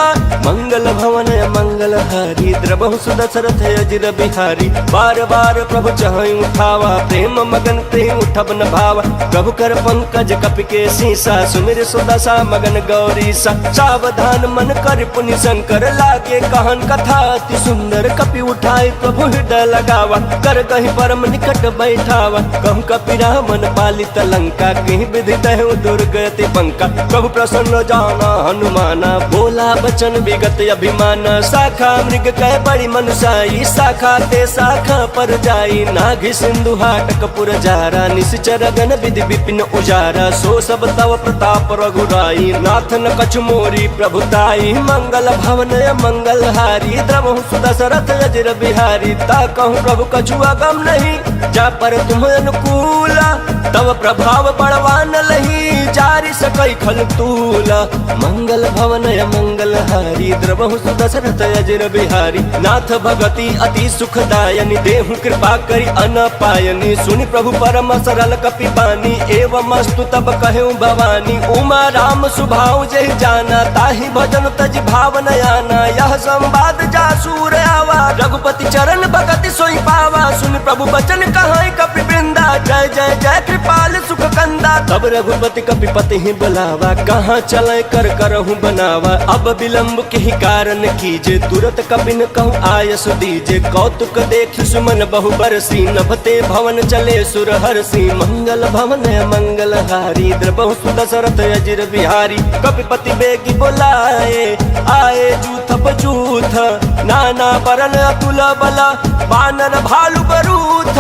मंगल भवन मंगल हारी द्रवहु सुदशरथ अजिर बिहारी बार बार प्रभु चहई उठावा प्रेम मगन ते उठब न भावा प्रभु कर पंकज कपि के सीसा सुमिर सुदशा मगन गौरी सा सावधान मन कर पुनि शंकर लागे कहन कथा अति सुंदर कपि उठाई प्रभु हृदय लगावा कर कहीं परम निकट बैठावा कहूँ कपि रामन पालित लंका कहीं विधि दहु दुर्गति पंका प्रभु प्रसन्न जाना हनुमाना बोला बचन विगत अभिमान शाखा मृग कह बड़ी मनुषाई शाखा ते शाखा पर जाई नाघि सिंधु हाटक पुर जारा निश्चर गण विधि विपिन उजारा सो सब तव प्रताप रघुराई नाथ न कछु मोरी प्रभुताई मंगल भवन मंगल हारी द्रवहु सुदशरथ अजिर बिहारी ता कहूँ प्रभु कछु अगम नहीं जा पर तुम अनुकूला तव प्रभाव बड़वान लही जारी सकई खल तूला मंगल भवन मंगल हारी द्रवहु सुदशरथ अजिर बिहारी नाथ भगति अति सुखदायनि देहु कृपा करि न पायनी। सुनि प्रभु परम सरल कपि बानी, एवं अस्तु तब कहूँ भवानी। उमा राम सुभाव जहि जाना, ताहि भजन तज भाव न आना। यह संवाद जासूर आवा, रघुपति चरण भगति सोई पावा। सुनि प्रभु बचन कहाँ कपि वृंदा, जय जय जय कृपाल सुख कंदा। तब रघुपति कपिपति ही बुलावा, कहाँ चले कर करहूँ बनावा। अब विलम्ब के ही कारण कीजे, तुरत कपिन कहूँ आयस दीजे। कौतुक देख सुमन बहु बरसी, नभते भवन चले सुर हरसी। मंगल भवन मंगल हारी, द्रबहु सुदशरथ अजिर बिहारी। कपिपति बेगी बोलाए, आए जूथ पजूथ। नाना बरन अतुल बला, बानर भालु बरूथ।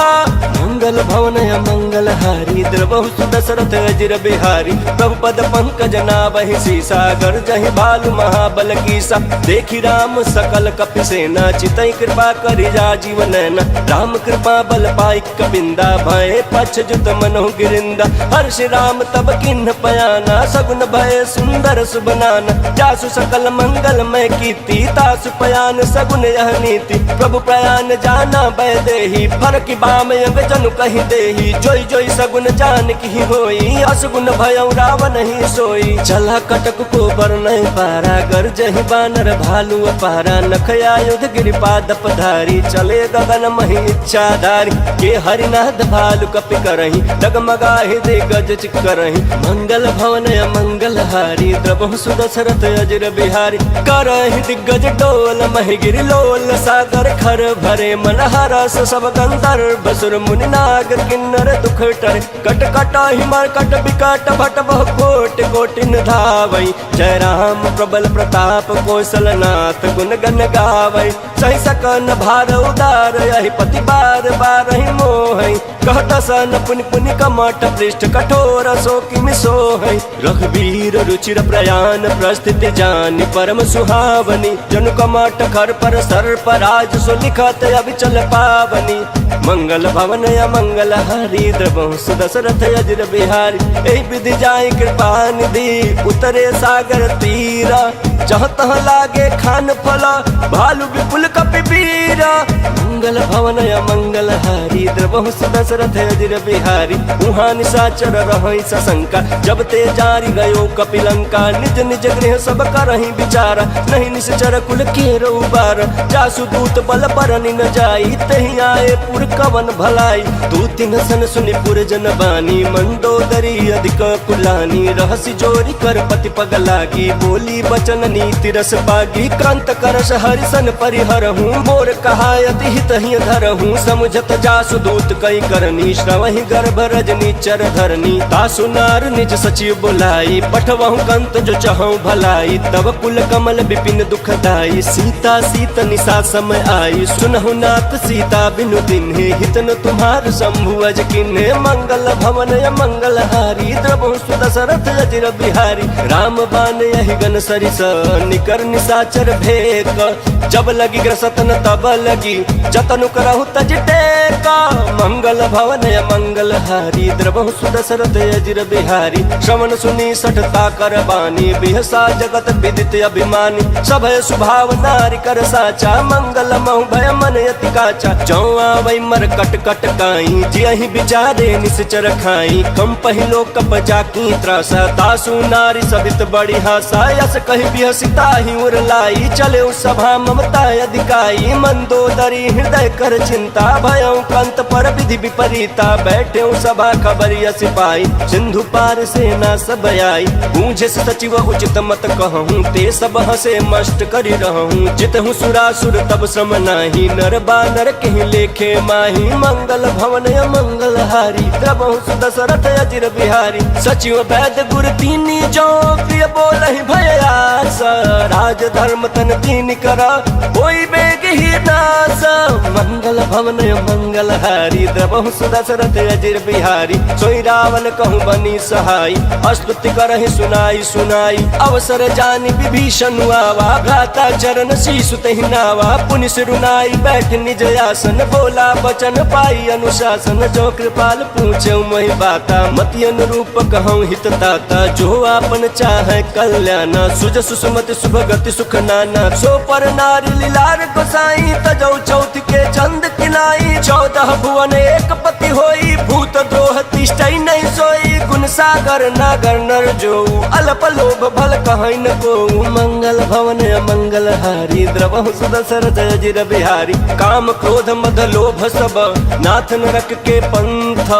मंगल भवन मंगल हारी, द्रबहु सुदशरथ अजिर बिहारी। प्रभु पद पंकज नावहि सीसा, गर्जहि भालु महाबल कीसा। देखी राम सकल कपि सेना, चितई कृपा करि राजीव नैना। राम कृपा बल पाई कबिंदा, भय पछ जुत मनहु गिरिंदा। हर्ष राम तब किन्ह पयाना, सगुन भय सुंदर सुबनाना। जासु सकल मंगल मय कीर्ति, तासु पयान सगुन यह नीति। प्रभु प्रयान जाना भय देहि, फरकि बाम अंग जनु कहि देहि। जोई जोई सगुन जान की होई, असगुन भयउ रावण ही सोई। चला कटक को बरनय पारा, गर्जहि बानर भालु अपारा। नख आयुध गिरिपाद पधारी, चले गगन महि इच्छाधारी। के हरिनाथ भालु कपि करहि, डगमगाहि दिग्गज चिकरहि। मंगल भवन मंगल हारी, द्रबहु सुदशरथ अजिर बिहारी। करहि दिग्गज डोल महि गिरि लोल, सागर खर भरे मन हरस। सब गंधर्व सुर मुनि नाग किन्नर दुख टरे। कट कट हिमर कट विकट भट बहु कोट कोटिन धावै। जय राम प्रबल प्रताप कौशलनाथ, गुण गण गावै। सहि सकन भार उदार, यहि पति बार बार ही मोहै। कहत सन पुनि पुनि कमठ पृष्ठ, कठोर सो किमि सोहै। रघुवीर रुचिर प्रयाण, प्रस्थिति जानि परम सुहावनी। जनु कमठ खर पर सर्प राज, सो लिखत अभिचल पावनी। मंगल भवन मंगल हारी, द्रबहु सुदशरथ अजिर बिहारी। एहि विधि जाई कृपा निधि, उतरे सागर तीरा। जहाँ तहाँ लागे खान फला, भालु विपुल कपि बीरा। मंगल भवन मंगल हारी, द्रबहु सुदशरथ अजिर बिहारी। उहाँ निशाचर रहै सशंका, जब ते जारी गयो कपिलंका। निज निज गृह सब करहि विचारा, नहीं निश्चर कुल केरो उबारा। जासु दूत बल बरनि न जाई, तहि आए पुर कवन भलाई। दू तीन सन सुनि पुर जन बानी, मंदोदरी अधिक कुलानी। रहसि जोरी कर पति पग लागी, बोली बचन नीति रस पागी। कांत करस हरिसन परिहरहूँ, मोर कहायति हित ही धरहूँ। समुझत जासु दूत कई करनी, श्रवहि गर्भ रजनी चर धरनी। तासु नार निज सचिव बुलाई, पठवहु कंत जो चहु भलाई। तब कुल कमल विपिन दुखदाई, सीता सीत निशा समय आई। सुनहु नाथ सीता बिनु दिन्हे, हित न तुम्हार शंभु अज किन्हे। मंगल भवन मंगल हारी, द्रबहु सुदशरथ अजिर बिहारी। राम बान यहि गन सरिस, निकर निशाचर भेक। जब लगी ग्रसतन तब लगी, जतनु करहु तज टेका। मंगल भवन मंगल हारी, द्रबहु सुदशरथ अजिर बिहारी। श्रवण सुनी सठता कर बानी, बिहसा जगत विदित अभिमानी। सभय स्वभाव नारी कर साचा, मंगल महु भय मन यति काचा। जौ आवै मर कट कट काई, जियहि विचारे निश्चर खाई। कम पहिलो कप जाकी त्रासा, तासु नारी सबित बड़ी हासा। यस कहि बिहसिता ही उर लाई, चले सभा ममता अधिकाई। मंदोदरी हृदय कर चिंता, भयउ कंत पर विधि विपरीता। बैठे सभा खबरिया सिपाही, सिंधु पार सेना सब आई। बूझे सचिव उचित मत कहूँ, ते सब हसे मस्ट करि रहूँ। जितहु सुरासुर तब श्रम नाही, नर बानर कहि लेखे माही। मंगल भवन मंगल हारी, द्रबहु सुदशरथ अजिर बिहारी। सचिव वैद्य गुर तीनी, जो प्रिय बोलहि भय आस। राज धर्म तन तीन करा, कोई बेग ही नास। मंगल भवन मंगल हारी, द्रबहु सुदशरथ अजिर बिहारी। सोई रावण कहूँ बनी सहाई, स्तुति करहि सुनाई सुनाई। अवसर जानि विभीषण आवा, भ्राता चरण शीशु तहि नावा। पुनि सिरुनाई बैठ निज आसन, बोला बचन पाई अनुशासन। जो कृपाल पूछे मोहि बाता, मति अनुरूप कहूँ हित ताता। जो आपन चाहे कल्याणा, सुज सुषमति शुभ गति सुख नाना। सो पर नारी लीलार को साई तजौ चौथ के चंद किलाई 14 भुवन एक पति होई भूत द्रोह तिष्ठई नहीं सोई गुण सागर नागर नर जो अल्प लोभ भल कहै न को मंगल भवन मंगल हारी द्रवहु सुदसर जय जिर बिहारी काम क्रोध मद लोभ सब नाथ नरक के पंथ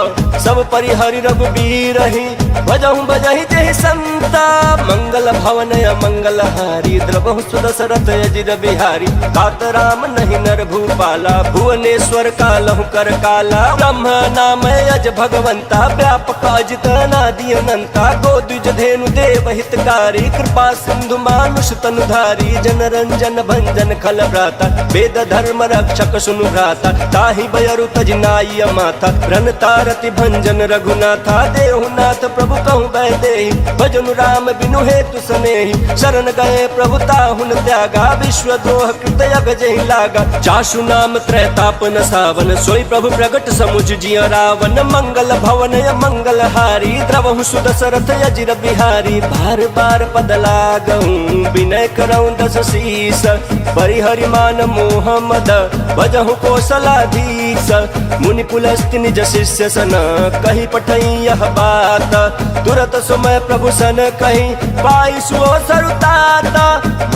सब परिहरि रघुबीर ही भजहु बजहि जय संता मंगल भवन मंगल हारी द्रवहु सुदसरथ अजिर बिहारी तात राम नहीं नर भूपाला भुवनेश्वर कालहु कर काला ब्रह्म नाम अज भगवंता व्यापक अजित अनादि अनंता गोद्विज धेनु देव हितकारी कृपा सिंधु मानुष तनुधारी जन रंजन भंजन खल भ्राता वेद धर्म रक्षक सुनु भ्राता ताहि बयरु तजनाय माथा रन तारति भंजन रघुनाथा देहुनाथ प्रभु कहु बैदेहि भजनु राम बिनु हेतु सनेहि शरण गए प्रभु ताहुन त्यागा विश्व द्रोह कृत अगजहि लागा चासु नाम त्रैतापन सावन सोई प्रभु प्रगट समुझ जिय रावण मंगल भवन मंगल हारी द्रवहु सुदसरथ अजिर बिहारी बार बार पद लागहु विनय करऊं दस शीस परिहरि मान मोह मद भजहु कौशलाधीश मुनि पुलस्त्य निज शिष्य सन कही पठई यह बात तुरत सुमय प्रभु सन कही पाई सुओ सरुताता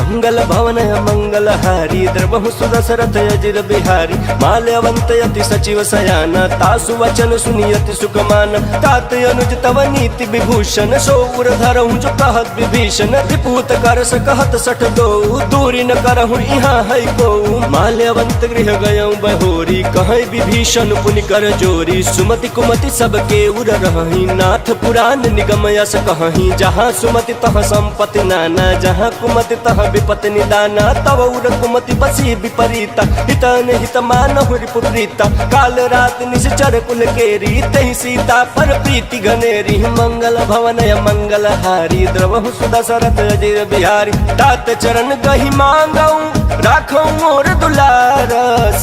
मंगल भवन मंगल हारी द्रवहु सुदसरथ अजिर बिहारी माल्यवंत यति सचिव सयाना तासु वचन सुनियति सुखमान तात अनुज तव नीति विभूषण सौर धरहु जो कहत विभीषण विपूत कर सकहत सठ दो दूरी न करहु यहाँ है को माल्यवंत गृह गयऊँ बहोरी कहे विभीषण पुनि कर जोरी सुमति कुमति सबके उर रही नाथ पुराण निगम यस कहीं जहाँ सुमति तह संपत्ति नाना जहाँ कुमति तह विपत्ति निदाना तव उर कुमति बसी विपरीता हितन हित मानहु रिपुप्रीता काल रात निश्चर कुल केरी तहि सीता पर प्रीति घनेरी मंगल भवन मंगल हारी द्रवहु सुदसरथ अजिर बिहारी तात चरण गहि मांगऊं राखऊं मोर दुलार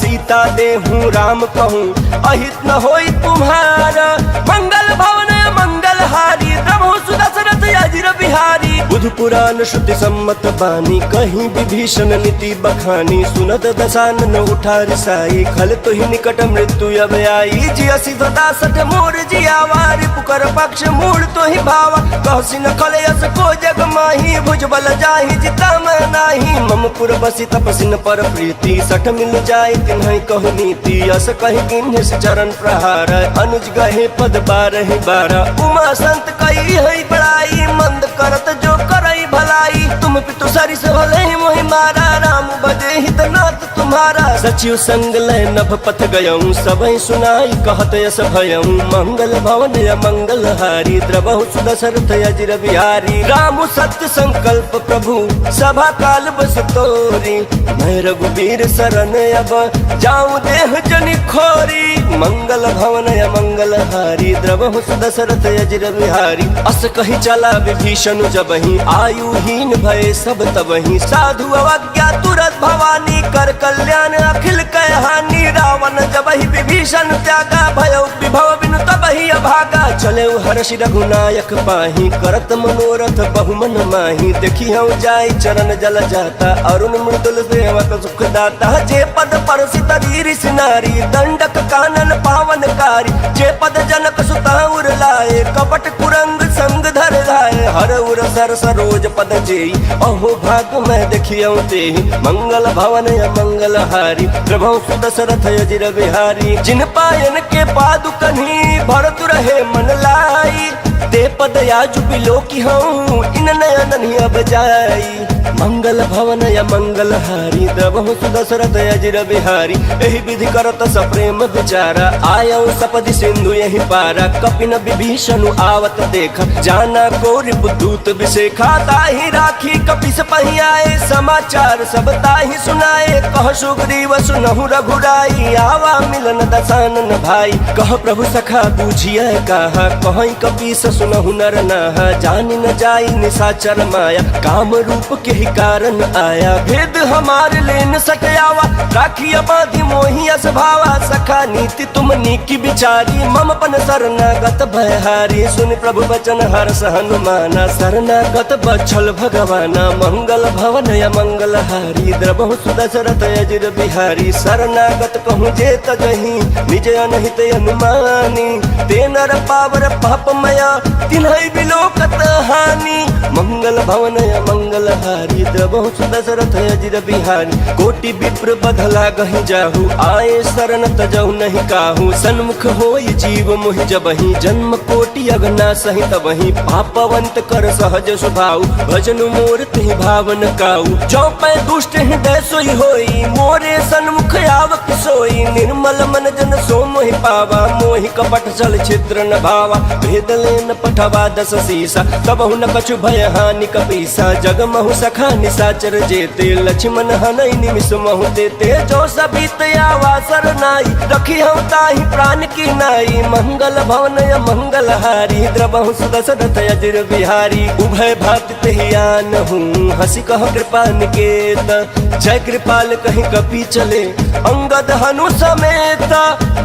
सीता देहूं राम कहूं अहित न होई तुम्हारा मंगल भवन मंगल हारी द्रवहु सुदसरथ अजिर बिहारी बुध पुराण श्रुति सम्मत बानी कहीं विभीषण नीति बखानी सुनत दशानन उठा रिसाई खल तो ही निकट मृत्यु अब आई जियसि सदा सठ मोर जियावारी पुकर पक्ष मूल तो ही भावा कहसी न खलयस को जग माही भुज बल जाहि जिता मैं नाही मम पुर बसी तपसिन पर प्रीति सठ मिल जाय तिन्हि कहु नीति अस कहि किन्हि चरण प्रहार अनुज गहे पद बारहि बारा उमा संत कई है बड़ाई मंद करत जो करई भलाई तुम पितु सरिस भले मोहि मारा राम बजे हित नाथ तुम्हारा सचिव संग लय नभ पथ गयऊं सबहि सुनाई कहत यस भयऊं मंगल भवन मंगल हारी द्रवहु सुदसरथ अजिर बिहारी राम सत्य संकल्प प्रभु सभा काल बस तोरी मैं रघुबीर शरण अब जाऊं देह जनि खोरी मंगल भवन मंगल हारी द्रवहु सुदसरथ अजिर बिहारी अस कही चला विभीषण जबहि आयुहीन भय सब तबहि साधु अवज्ञा तुरत भवानी कर कल्याण अखिल कहानी रावण जबहि विभीषण त्यागा भय विभव बिनु तबहि अभागा चले हर्षि रघुनायक पाही करत मनोरथ बहुमन माही देखी हूँ जाय चरण जल जाता अरुण मृदुल सेवक सुख दाता जे पद परसित रीरिस नारी दंडक कानन पावनकारी जे पद जनक सुता उर लाए कपट कुरंग संग धर लाए हर उर सर सरोज पद जेई अहो भाग मैं देखियौ तेहि मंगल भवन मंगल हारी प्रभु सुदसरथ अजिर बिहारी जिन पायन के पादुकन्ही भरत रहे मन लाई ते पद याजु बिलो की हूँ इन नयन अब जाई मंगल भवन मंगल हारी द्रवहु सुदसरथ अजिर बिहारी एहि विधि करत सप्रेम विचारा आयऊ सपदि सिंधु यही पारा कपिन विभीषण आवत देख जाना कोरि बुद्धूत विशेखा ताहि राखी कपिस पहि आए समाचार सब ताहि सुनाए कह सुग्रीव सुनहु रघुराई आवा मिलन दशानन भाई कह प्रभु सखा बूझिए कहा कहीं कपि बस सुनहु नर नाहा, जान न जाई निशाचर माया, काम रूप के ही कारण आया, भेद हमारे लेन सटयावा, राखिया बाधी मोही असभावा, सखा नीति तुम नीकी बिचारी, मम पन शरणागत भयहारी, सुन प्रभु बचन हर्ष हनुमाना, शरणागत बछल भगवाना, मंगल भवन या मंगल हारी, द्रबहु सुदशरथ अजिर बिहारी, शरणागत कहूँ जे तजही, निज अनहित अनुमानी, ते नर पावर पापमया, तिन्है बिलोकत हानि, मंगल भवन या मंगल हारी, द्रबहु सुदशरथ अजिर बिहारी, कोटि विप्र बधला गहि जाहु, आए शरण तजहु नहीं काहू, सन्मुख होई जीव मोहि जबहि, जन्म कोटि अगना सहित वही, पापवंत कर सहज स्वभाव, भजन मोर तिहि भावन काऊ, जो पै दुष्ट हृदय सोई होई, मोरे सन्मुख आवक सोई, निर्मल मन जन सो मोहि पावा, मोहि कपट छल छिद्र न भावा, भेद लेन पठवा दस सीसा, तबहु न कछु भय हानि कपीसा, जगमहु सखा निशाचर जेते, लक्ष्मण हनई निमिष महु देते, जो सबीत आवा सरनाई, रखी हम ताहि प्राण की नाई, मंगल भवन या मंगल हारी, द्रबहु सुदशरथ अजिर बिहारी, उभय भात तेहि आन हूँ, हसी कह कृपा निकेत, जय कृपाल कहीं कपि चले, अंगद हनु समेत,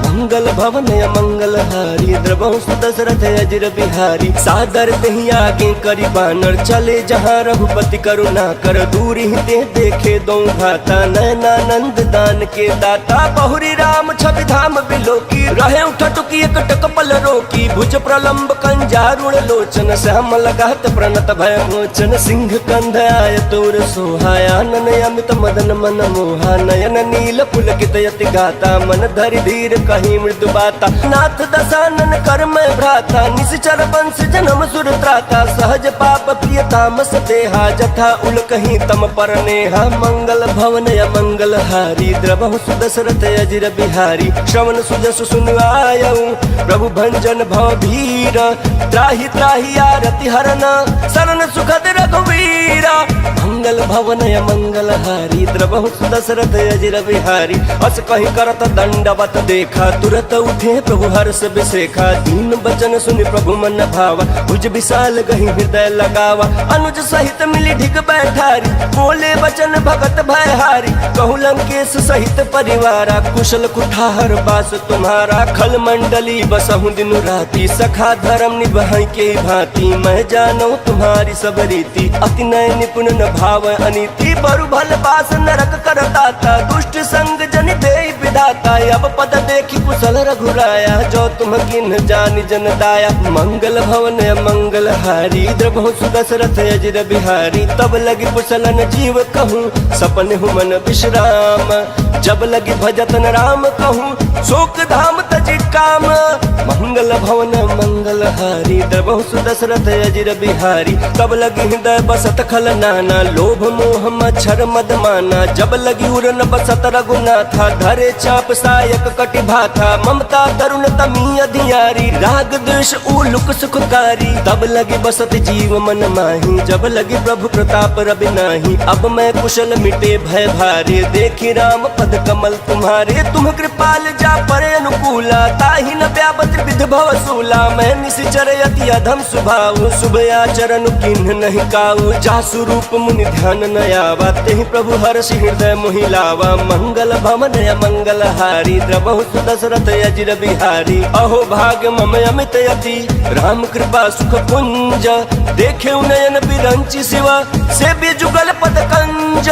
मंगल भवन या मंगल हारी, द्रबहु सुदशरथ अजिर बिहारी, सादर तेहि आगे करी बानर, चले जहाँ रघुपति करुणा कर, दूरी ते देखे दो भाता, नयनानंद दान के दाता, बहुरी राम छवि धाम बिलोकी, रहे उठटुकी एक टकपल रोकी, भुज प्रलंब कंजारुण लोचन, श्याम लगात प्रणत भय मोचन, सिंह कंध आय तोर सोहाया, आनन अमित मदन मन मोहा, नयन नील पुलकित यति गाता, मन धरि धीर कहीं मृदु बाता, नाथ दशानन कर मैं भ्राता, निश्चर वंश जन्म सुर त्राता, सहज पाप प्रिय तामस देहा, जथा उल कहीं तम पर नेहा, मंगल भवन या मंगल हारी, द्रबहु सुदशरथ अजिर बिहारी, श्रवण सुजस सुन आयऊ, प्रभु भंजन भव भीर, त्राहि त्राहि आरति हरना, शरण सुखद रघुवीरा, मंगल भवन या मंगल हारी, द्रबहु सुदशरथ अजिर बिहारी, अस कहीं करत दंडवत देखा, तुरत उठे प्रभु हर्ष बिसेखा, दीन बचन सुनि प्रभु मन भावा, भुज विशाल गहि हृदय लगावा, अनुज सहित मिली ढिग बैठारी, बोले बचन भगत भयहारी, कहु लंकेश सहित परिवारा, कुशल कुठार बास तुम्हारा, खल मंडली बसहु दिन राती, सखा धर्म निभाई के भांति, मैं जानू तुम्हारी सब रीति, अति नय निपुण न भाव अनीति, बरु भल बास नरक करताता, दुष्ट संग जन दे विधाता, अब पद देखी कुशल रघुराया, जो तुम किन जानि जन दाया, मंगल भवन मंगल हारी, द्रबहु सुदशरथ अजिर बिहारी, तब लगी कुशलन जीव कहूँ, सपन हूँ मन विश्राम, जब लगी भजतन राम कहूँ, शोक धाम तजि काम, मंगल भवन मंगल हारी, द्रबहु सुदशरथ अजिर बिहारी, तब लगी हृदय बसत खल नाना, लोभ मोह मच्छर मद माना, जब लगी उरन बसत रघुनाथा, धरे चाप सायक कटि भाथा, ममता तरुण तमी अधियारी, राग द्वेष उलुक सुखकारी, तब लगी बसत जीव मन माही, जब लगी प्रभु प्रताप रवि नाही, अब मैं कुशल मिटे भय भारी, देखी राम पद कमल तुम्हारे, तुम कृपाल जा पर अनुकूला, ताहि न व्यापत विध भव सूला, मैं निशिचर यति अधम स्वभाव, शुभ आचरण किन्ह नहीं काऊ, जासु रूप मुनि ध्यान न आवा, तेहि प्रभु हर्षि हृदय मोहि लावा, मंगल भवन या मंगल हारी, द्रबहु सुदशरथ अजिर बिहारी, अहो भाग्य मम अमित यति, राम कृपा सुख पुंज, देखे नयन बिरंचि शिवा, सेव्य जुगल पद कंज,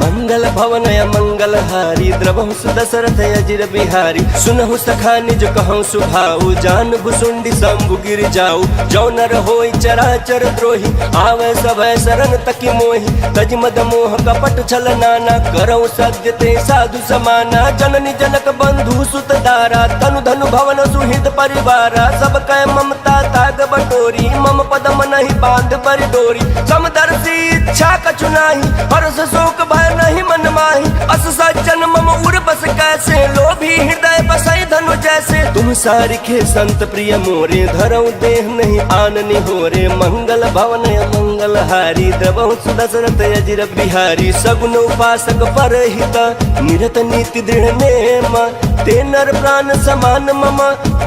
मंगल भवन या मंगल हारी, द्रबहु सुदशरथ अजिर बिहारी, सुनहु सखा निज कहूँ सुभाऊ, जान भुसुंडी शंभु गिर जाऊ, जो नर होई चराचर द्रोही, आवे सभय शरण तकी मोहि, तज मद मोह कपट छल नाना, करऊ सद्य ते साधु समाना, जननी जनक बंधु सुत दारा, तनु धनु भवन सुहृद परिवारा, सब कै ममता ताग बटोरी, मम पद मनहि बांध पर डोरी। समदर्शी इच्छा कछु नाही, हर्ष शोक भय नहीं मन माही। अस सज्जन मम उर बस कैसे, लोभी हृदय बसई धनु जैसे। तुम सारिखे संत प्रिय मोरे, धरऊ देह नहीं आननि होरे। मंगल भवन मंगल हारी, द्रवहु सुदशरथ अजिर बिहारी। सगुन उपासक परहित, निरत नीति दृढ़ नेम। ते नर प्राण समान मम,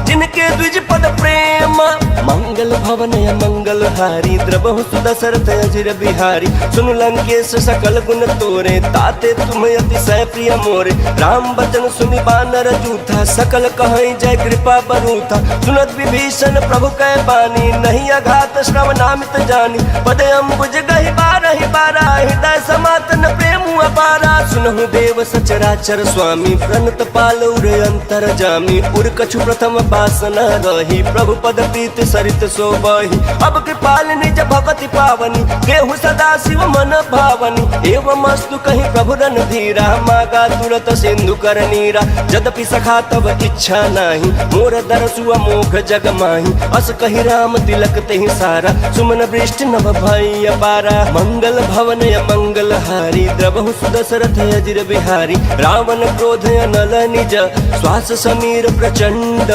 जिनके द्विज पद प्रेम। मंगल भवन मंगल हारी, द्रवहु सुदशरथ अजिर बिहारी। सुन लंकेश सकल गुण तोरे, ताते तुम अतिशय प्रिय मोरे। राम बचन सुनि बानर जूथा, सकल कहई जय कृपा बरूथा। सुनत विभीषण प्रभु कै बानी, नहीं अघात श्रवणामित जानी। पदे अम्बुज गहि बारहि बारा, हृदय समातन प्रेम अपारा। सुनहु देव सचराचर स्वामी, प्रणत पाल उर अंतर जामी। उर कछु प्रथम वासना रही, प्रभु पद प्रीत सरित सोबहि। अब कृपाल निज भगति पावनी, देहु सदा शिव मन भावनी। एवं अस्तु कहीं प्रभु रन धीरा, मागा तुरत सिंधु कर नीरा। यद्यपि सखा तब इच्छा नाही, मोर दरसु अमोघ जग माही। अस कही राम तिलक तेहि सारा, सुमन वृष्टि नभ भई अपारा। मंगल भवन मंगल हारी, द्रवहु सुदशरथ अजिर बिहारी। रावण क्रोध अनल निज, श्वास समीर प्रचंड।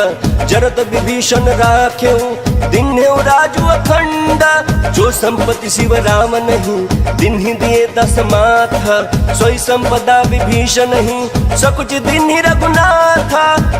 जरत विभीषण राखेउ, दिन्हेउ राजु अखंड। जो संपत्ति शिव राम नहीं, दिन्हि दिए दस माथ। सोई संपदा विभीषण नहीं, सकुच दिन्हि रघुनाथ।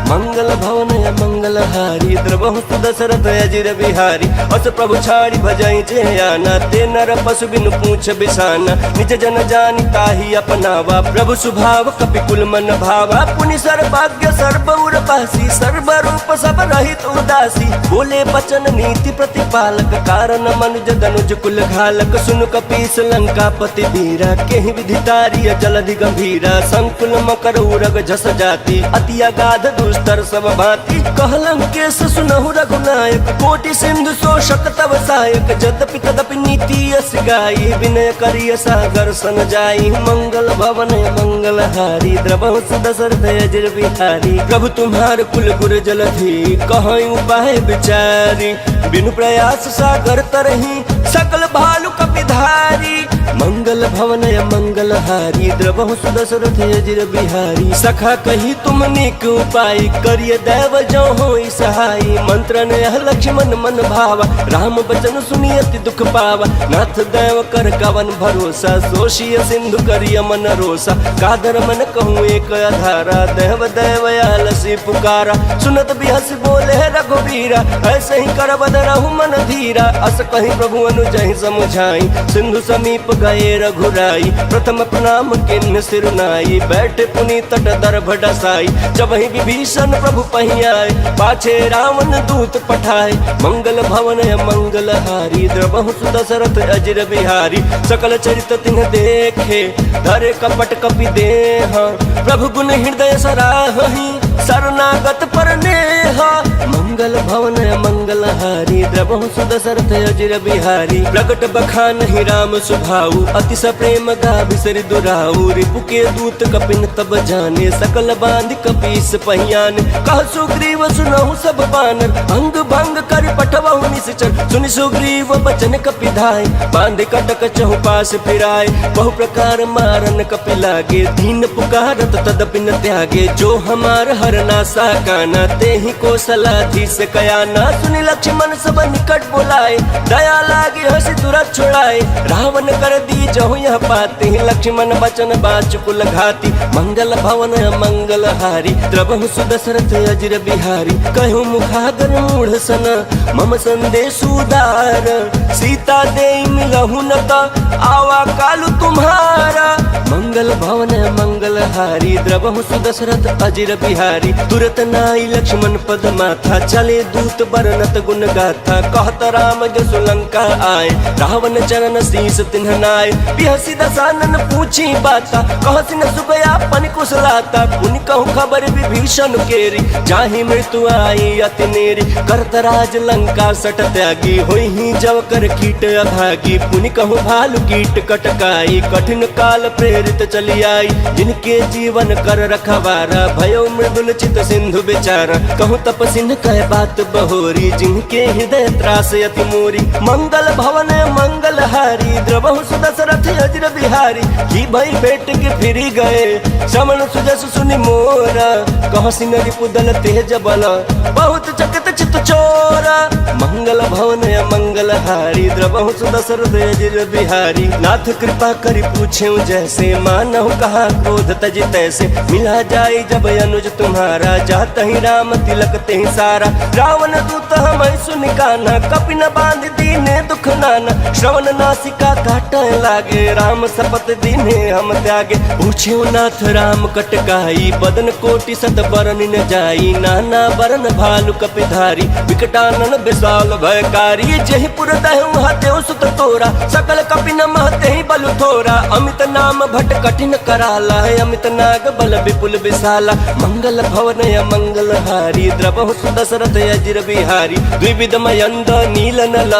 मंगल भवन मंगल हारी, द्रवहु सुदशरथ अजिर बिहारी। अस प्रभु छाड़ी भजई जे आना, ते नर पशु बिनु पूछ बिसाना। निज जन जानि ताहि अपनावा, प्रभु सुभाव कपिकुल मन भावा। पुनि सर्वज्ञ सर्व उर पासी, सर्व रूप सब रहित उदासी। बोले बचन नीति प्रतिपालक, कारण मनुज धनुज कुल घालक। सुन कपीस लंकापति वीरा, केहि विधितारिय जलधि गंभीरा। संकुल मकर उरग झस जाति, अति अगाध दुस्तर सब भांति। कहलं केस सुनहु रघुनायक, कोटि सिंधु शोषक तव सहायक। यद्यपि तदपि नीति यस गाई, विनय करिय सागर सन जाई। मंगल भवन मंगल हारी, द्रवहु सुदशरथ अजिर बिहारी। प्रभु तुम्हार कुल गुर जलधि, कहई उपाय विचारी। बिनु प्रयास सागर तरही, सकल भालु कपिधारी। मंगल भवन मंगल हारी, द्रवहु सुदशरथ अजिर बिहारी। सखा कही तुम नीक उपाय, करिय दैव जो होई सहाई। मंत्र ने लक्ष्मण मन भावा, राम बचन सुनि अति दुख पावा। नाथ दैव कर कवन भरोसा, सोषिय सिंधु करिय मन रोसा। कादर मन कहूँ एक अधारा, देव दैव आलसी पुकारा। सुनत बिहस बोले रघुबीरा, ऐसे ही कर बद रहु मन धीरा। अस कहीं प्रभु अनुजहि समुझाई, सिंधु समीप गए रघुराई। प्रथम प्रणाम किन्न सिर नाई, बैठे पुनि तट दर्भ डसाई। जब ही विभीषण प्रभु पहि आए, पाछे रावण दूत पठाए। मंगल भवन मंगल हारी, द्रवहु सुदशरथ अजिर बिहारी। सकल चरित तिन्ह देखे, धरे कपट कपि देह। प्रभु गुण हृदय सराहहि, शरणागत पर नेह। मंगल भवन मंगल हारी, द्रवहु सुदशरथ अजिर बिहारी। प्रगट बखान ही राम सुभाऊ, अतिश प्रेम गा बिसरि दुराऊ। रिपु के दूत कपिन तब जाने, सकल बांध कपीस पहियान। कह सुग्रीव सुनहु सब बानर, अंग भंग कर पठवहु निश्चर। सुनि सुग्रीव बचन कपिधाय, बांध कटक चहुपास फिराय। बहु प्रकार मारन कपि लागे, दीन पुकारत तदपि न त्यागे। जो हमार हरना साकाना, तेहि कौशलाधीश कयाना। सुनि लक्ष्मण सब निकट बोलाए, दया लागे हंसी तुरत छुड़ाए। रावण कर दी जहु यह पाते, लक्ष्मण बचन बाचुकुल घाती। मंगल भवन मंगल हारी, द्रवहु सुदशरथ अजिर बिहारी। कहूँ मुखागर मूढ़ सन, मम संदेश उदार। सीता दे मिलहु न त, आवा कालु तुम्हारा। मंगल भवन मंगल हारी, द्रवहु सुदशरथ अजिर बिहारी। तुरत नाई लक्ष्मण पद माथा, चले दूत बरनत गुण गाथा। कहत राम जसु लंका आए, रावण चरण शीस तिन्ह नाय। बिहसी दसानन पूछी बाता, कहसी न सुगया पन कुशलाता। पुनि कहूँ खबर विभीषण केरी, जाहि मृत्यु आई अति नेरी। करत राज लंका सट त्यागी, होई ही जव कर कीट अभागी। पुनि कहूँ भालु कीट कटकाई, कठिन काल प्रेरित चली आई। जिनके जीवन कर रखवारा, भयो मृदु पूर्ण चित सिंधु बेचारा, कहूँ तपसिन कह बात बहोरी, जिनके हृदय त्रास अति मोरी। मंगल भवन मंगल हारी, द्रवहु सुदशरथ अजर बिहारी, की भई पेट के फिरी गए, श्रवण सुजस सुनि मोरा, कह सिंह पुदल तेज बल, बहुत चकित चित चोरा। मंगल भवन मंगल हारी, द्रवहु सुदशरथ अजर बिहारी, नाथ कृपा करि पूछे जैसे, मानहु कहा क्रोध तज तैसे, मिला जाए जब अनुज तुम्हारा, जात ही राम तिलक ते सारा। रावण दूत हम सुनि कान्हा, कपि न बांध दीने दुख नाना, श्रवण नासिका काटै लागे, राम शपथ दीने हम त्यागे। पूछे नाथ राम कटकाई, बदन कोटि सत बरन न जाई, नाना बरन भालु कपिधारी, विकटानन विशाल भयकारी। जेहि पुर दहु हतेउ सुत तोरा, सकल कपि न महते ही बलु थोरा, अमित नाम भट कठिन कराला, अमित नाग बल विपुल विशाला। मंगल भवन मंगल हारी, द्रवहु सुदशरथ अजर बिहारी, द्विविध मयंद नील नल,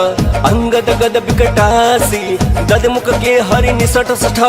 अंगद गद विकटासी, गद मुख के हरि निसठ सठ,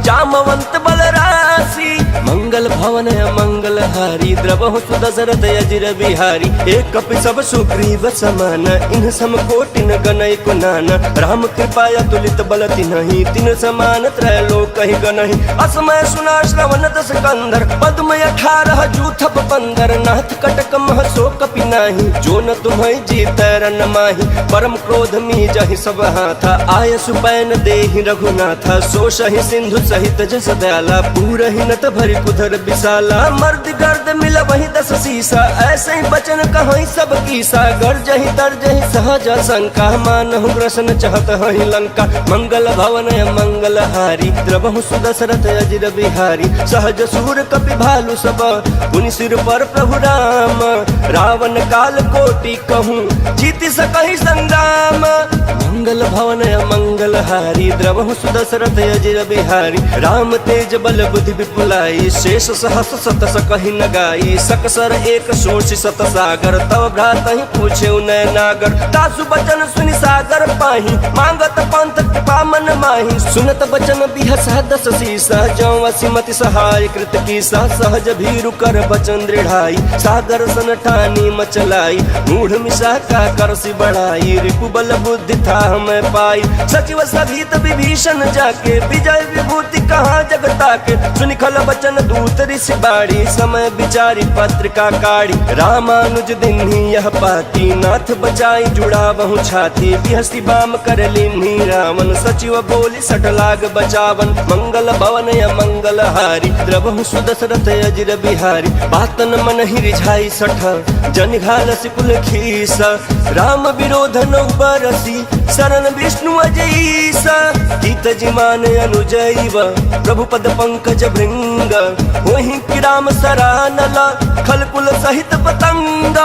जामवंत बलरासी। मंगल भवन मंगल हारी, द्रवहु सुदशरथ अजर बिहारी, एक कपि सब सुग्रीव समान, इन सम कोटि न गनय कुनाना, राम कृपा अतुलित बल तिन्हि, तिन समान त्रैलोक ही गनहि। असमय सुना श्रवण दस कंधर, पद्म 18 जूथप 15, नाथ कटक मह सो कपि नाही, जो न तुम्हें जीत रन माही। परम क्रोध मी जहि सब हाथा, आय सुपैन देहि रघुनाथा, सो सहि सिंधु सहित जस दयाला, पूरहि नत भरि कुधर विशाला। मर्द गर्द मिल वही 10 सीसा, ऐसे ही बचन कहीं सब कीसा, गर्जहि तरजहि सहज शंका, मानहु ग्रसन चहत हहि लंका। मंगल भवन मंगल हारी, द्रवहु सुदशरथ अजर बिहारी, सहज सूर कपि भालु सब, पुनि सिर पर प्रभु राम, रावण काल कोटि कहूँ, जीति सकहि संग्राम। मंगल भवन मंगल हारी, द्रवहु सुदशरथ अजर बिहारी, राम तेज बल बुद्धि विपुलाई, शेष सहस सत सकहि न गाई, सकसर एक सोच सत सागर, तव भ्रातहि पूछे नय नागर। तासु बचन सुनि सागर पाही, मांगत पंथ कृपा मन माही, सुनत बचन बिहसा 10 सीसा, जौ असिमति सहाय कृत कीसा, सहज भीरु कर बचन दृढ़ाई, सागर सन ठानी मचलाई, मूढ़ मिशा का करसि बढ़ाई, रिपु बल बुद्धि था मैं पाई। सचिव सहित विभीषण जाके, विजय विभूति कहाँ जगता के, सुनि खल बचन दूत ऋषि बाड़ी, समय विचारी पत्रिका काढ़ी। रामानुज दिन्ही यह पाती, नाथ बचाई जुड़ा बहु छाती, बिहसी बाम कर लिन्ही रावण, सचिव बोली सठ लाग बचावन। मंगल भवन मंगल हारी, द्रवहु सुदशरथ अजर बिहारी, बातन मन ही रिझाई सठ, जन घाल सिकुल खीसा, राम विरोध नौ बरसी, शरण विष्णु अजईसा। गीत जिमान अनुजैव, प्रभु पद पंकज भृंग, वही किराम सरानला, खलकुल सहित पतंग।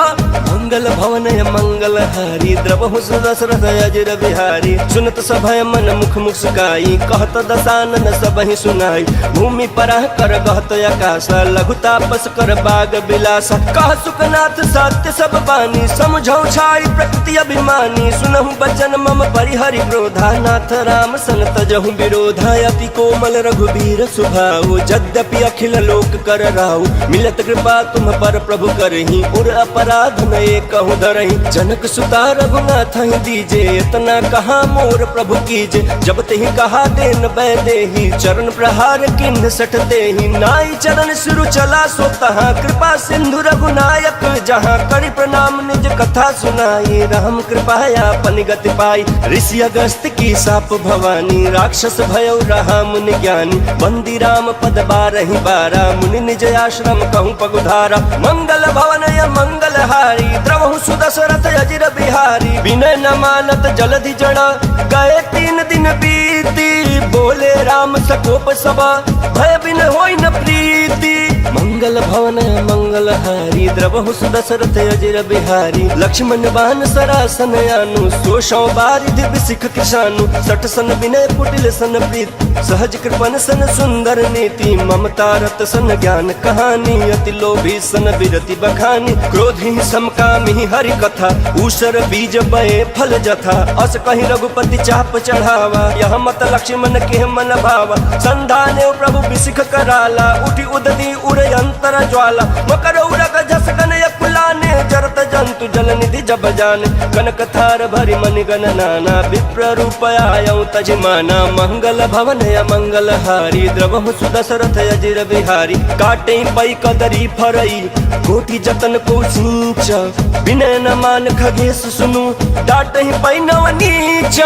मंगल भवन मंगल हारी, द्रवहु सुदशरथ अजर बिहारी, सुनत सभय मन मुख मुस्काई, कहत दसानन सबहि सुनाई। भूमि परह कर गहत आकाशा, लघु तापस कर बाग बिलासा, कह सुखनाथ सत्य सब बानी, समझौ छाई प्रकृति अभिमानी। सुनहु बचन मम परिहरि क्रोधा, नाथ राम सन तजहु विरोधा। अति कोमल रघुबीर सुभाऊ, यद्यपि अखिल लोक कर राऊ, मिलत कृपा तुम पर प्रभु करही, उर अपराध नए कहूँ धरही। जनक सुता रघुनाथ ही दीजे, इतना कहा मोर प्रभु कीजे, जब तेहि कहा देन बै देही, चरण प्रहार किन्ह सठ देही। नाई चरण सिरु चला सो तहाँ, कृपा सिंधु रघुनायक जहाँ, करि प्रणाम निज कथा सुनाई, राम कृपाया पन गति पाई। ऋषि अगस्त की साप भवानी, राक्षस भयउ रहा मुनि ज्ञानी, बंदी राम पद 12 बारा, मुनि निज आश्रम कहूँ पगुधारा। मंगल भवन मंगल हारी, द्रवहु सुदशरथ अजर बिहारी, विनय न मानत जलधि जड़ा, गए 3 दिन बीती, बोले राम सकोप सभा, भय बिन होई न प्रीति। मंगल भवन मंगल हारी, द्रवहु सुदशरथ अजर बिहारी, लक्ष्मण बान सरासन आनु, सोषौ बारिधि बिसिख कृशानु, सठ सन विनय कुटिल सन प्रीत, सहज कृपन सन सुंदर नीति, मम ममता रत सन ज्ञान कहानी, अति लोभी सन विरति बखानी। क्रोधी समकामी हरि कथा, ऊसर बीज बए फल जथा। अस कहीं रघुपति चाप चढ़ावा, यह मत लक्ष्मण के मन भावा। संधाने प्रभु बिसिख कराला, उठी उदती उर अंतर ज्वाला। मकर उरग जस गन यकुलाने, जरत जंतु जल निधि जब जाने। कनक थार भरि मनि गण नाना, विप्र रूप आयौ तजमाना। मंगल भवन मंगल हारी, द्रवहु सुदशरथ अजिर बिहारी। काटे पै कदरी फरई, कोटि जतन को सींच। विनय न मान खगेश सुनु, डाटहि पै नव नीच।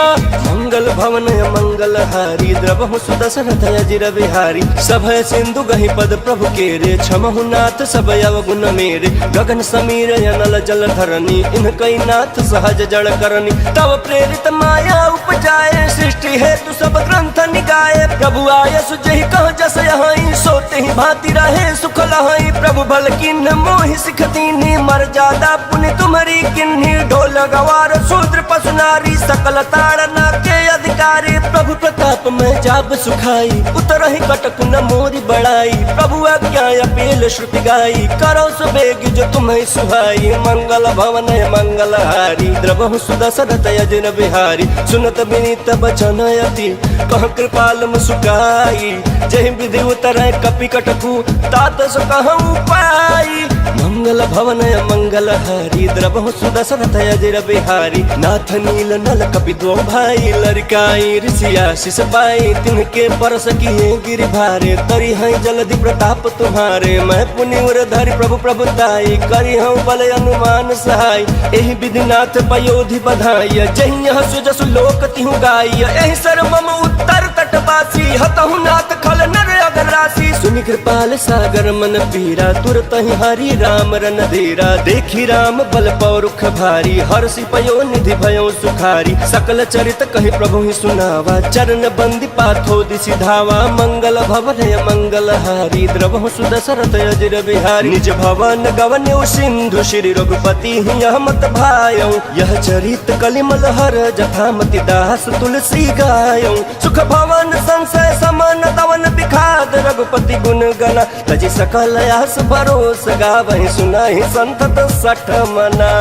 मंगल भवन मंगल हारी, द्रवहु सुदशरथ अजिर बिहारी। सभय सिंधु गहि पद प्रभु केरे, क्षमहु नाथ सब अवगुण मेरे। गगन समीर अनल जल धरनी, इनकई नाथ सहज जड़ करनी। तब प्रेरित माया उपजाए, सृष्टि हेतु सब ग्रंथ निगाए। प्रभु आय सुजहि कह जस यहीं, सोते ही भांति रहे सुख लहई। प्रभु भल किन्ह मोहि सिख दीन्ही, मर्यादा पुनि तुम्हारी किन्ही। ढोल गवार शूद्र पशु नारी, सकल ताड़ना के अधिकारी। प्रभु प्रताप में जाब सुखाई, उतरहि कटक न मोरी बड़ाई। प्रभु आज्ञा अपील श्रुति गाई, करो सुबेग जो तुम्हें सुहाई। मंगल भवन मंगल हारी, द्रवहु सुदशरथ अजिर बिहारी। सुनत विनीत बचन अति, कह कृपाल मुस्काई। जहि विधि उतरै कपि कटकु, तात सो कहूँ पाई। मंगल भवन मंगल हारी, द्रवहु सुदशरथ अजिर बिहारी। नाथ नील नल कपि दो भाई, लड़काई ऋषि आशीष पाई। तिनके परस किए गिरि भारे, तरी हैं जलधि प्रताप तुम्हारे। मैं पुनि उर धरि प्रभु प्रभुताई, करी हूँ बल अनुमान सहाय। एहि विधिनाथ पयोधि बधाई, जहि यह सुजसु लोक तिहु गाई। एहि सर मम उत्तर तटवासी, हतहु नाथ खल नर अगर राशि। सुनि कृपाल सागर मन पीरा, तुरत ही हरि राम रन धीरा। देखी राम बल पौरुख भारी, हर्षि पयो निधि भयो सुखारी। सकल चरित कहि प्रभु ही सुनावा, चरण बंदी पाथो दिसि धावा। मंगल भवन मंगल हारी, द्रवहु सुदशरथ अजिर बिहारी। निज भवन गवन्यौ सिंधु श्री रघुपति यह मत भायौ। यह चरित कलिमल हर जथामति दास तुलसी गायौ। सुख भवन संशय समन तवन बिखाद, रघुपति गुण गना। तजि सकल आस भरोस गावहि, सुनाहि संतत सठ मना।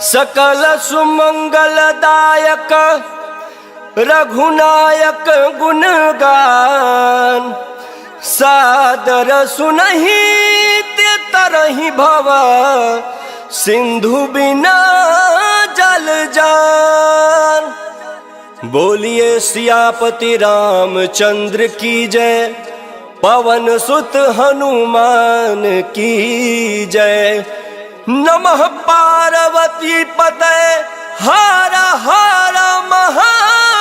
सकल सुमंगल दायक रघुनायक गुण गान। सादर सुनहि ते तरहि भव, सिंधु बिना जल जान। बोलिए सियापति रामचंद्र की जय, पवन सुत हनुमान की जय। नमः पार्वती पतये हर हर महादेव।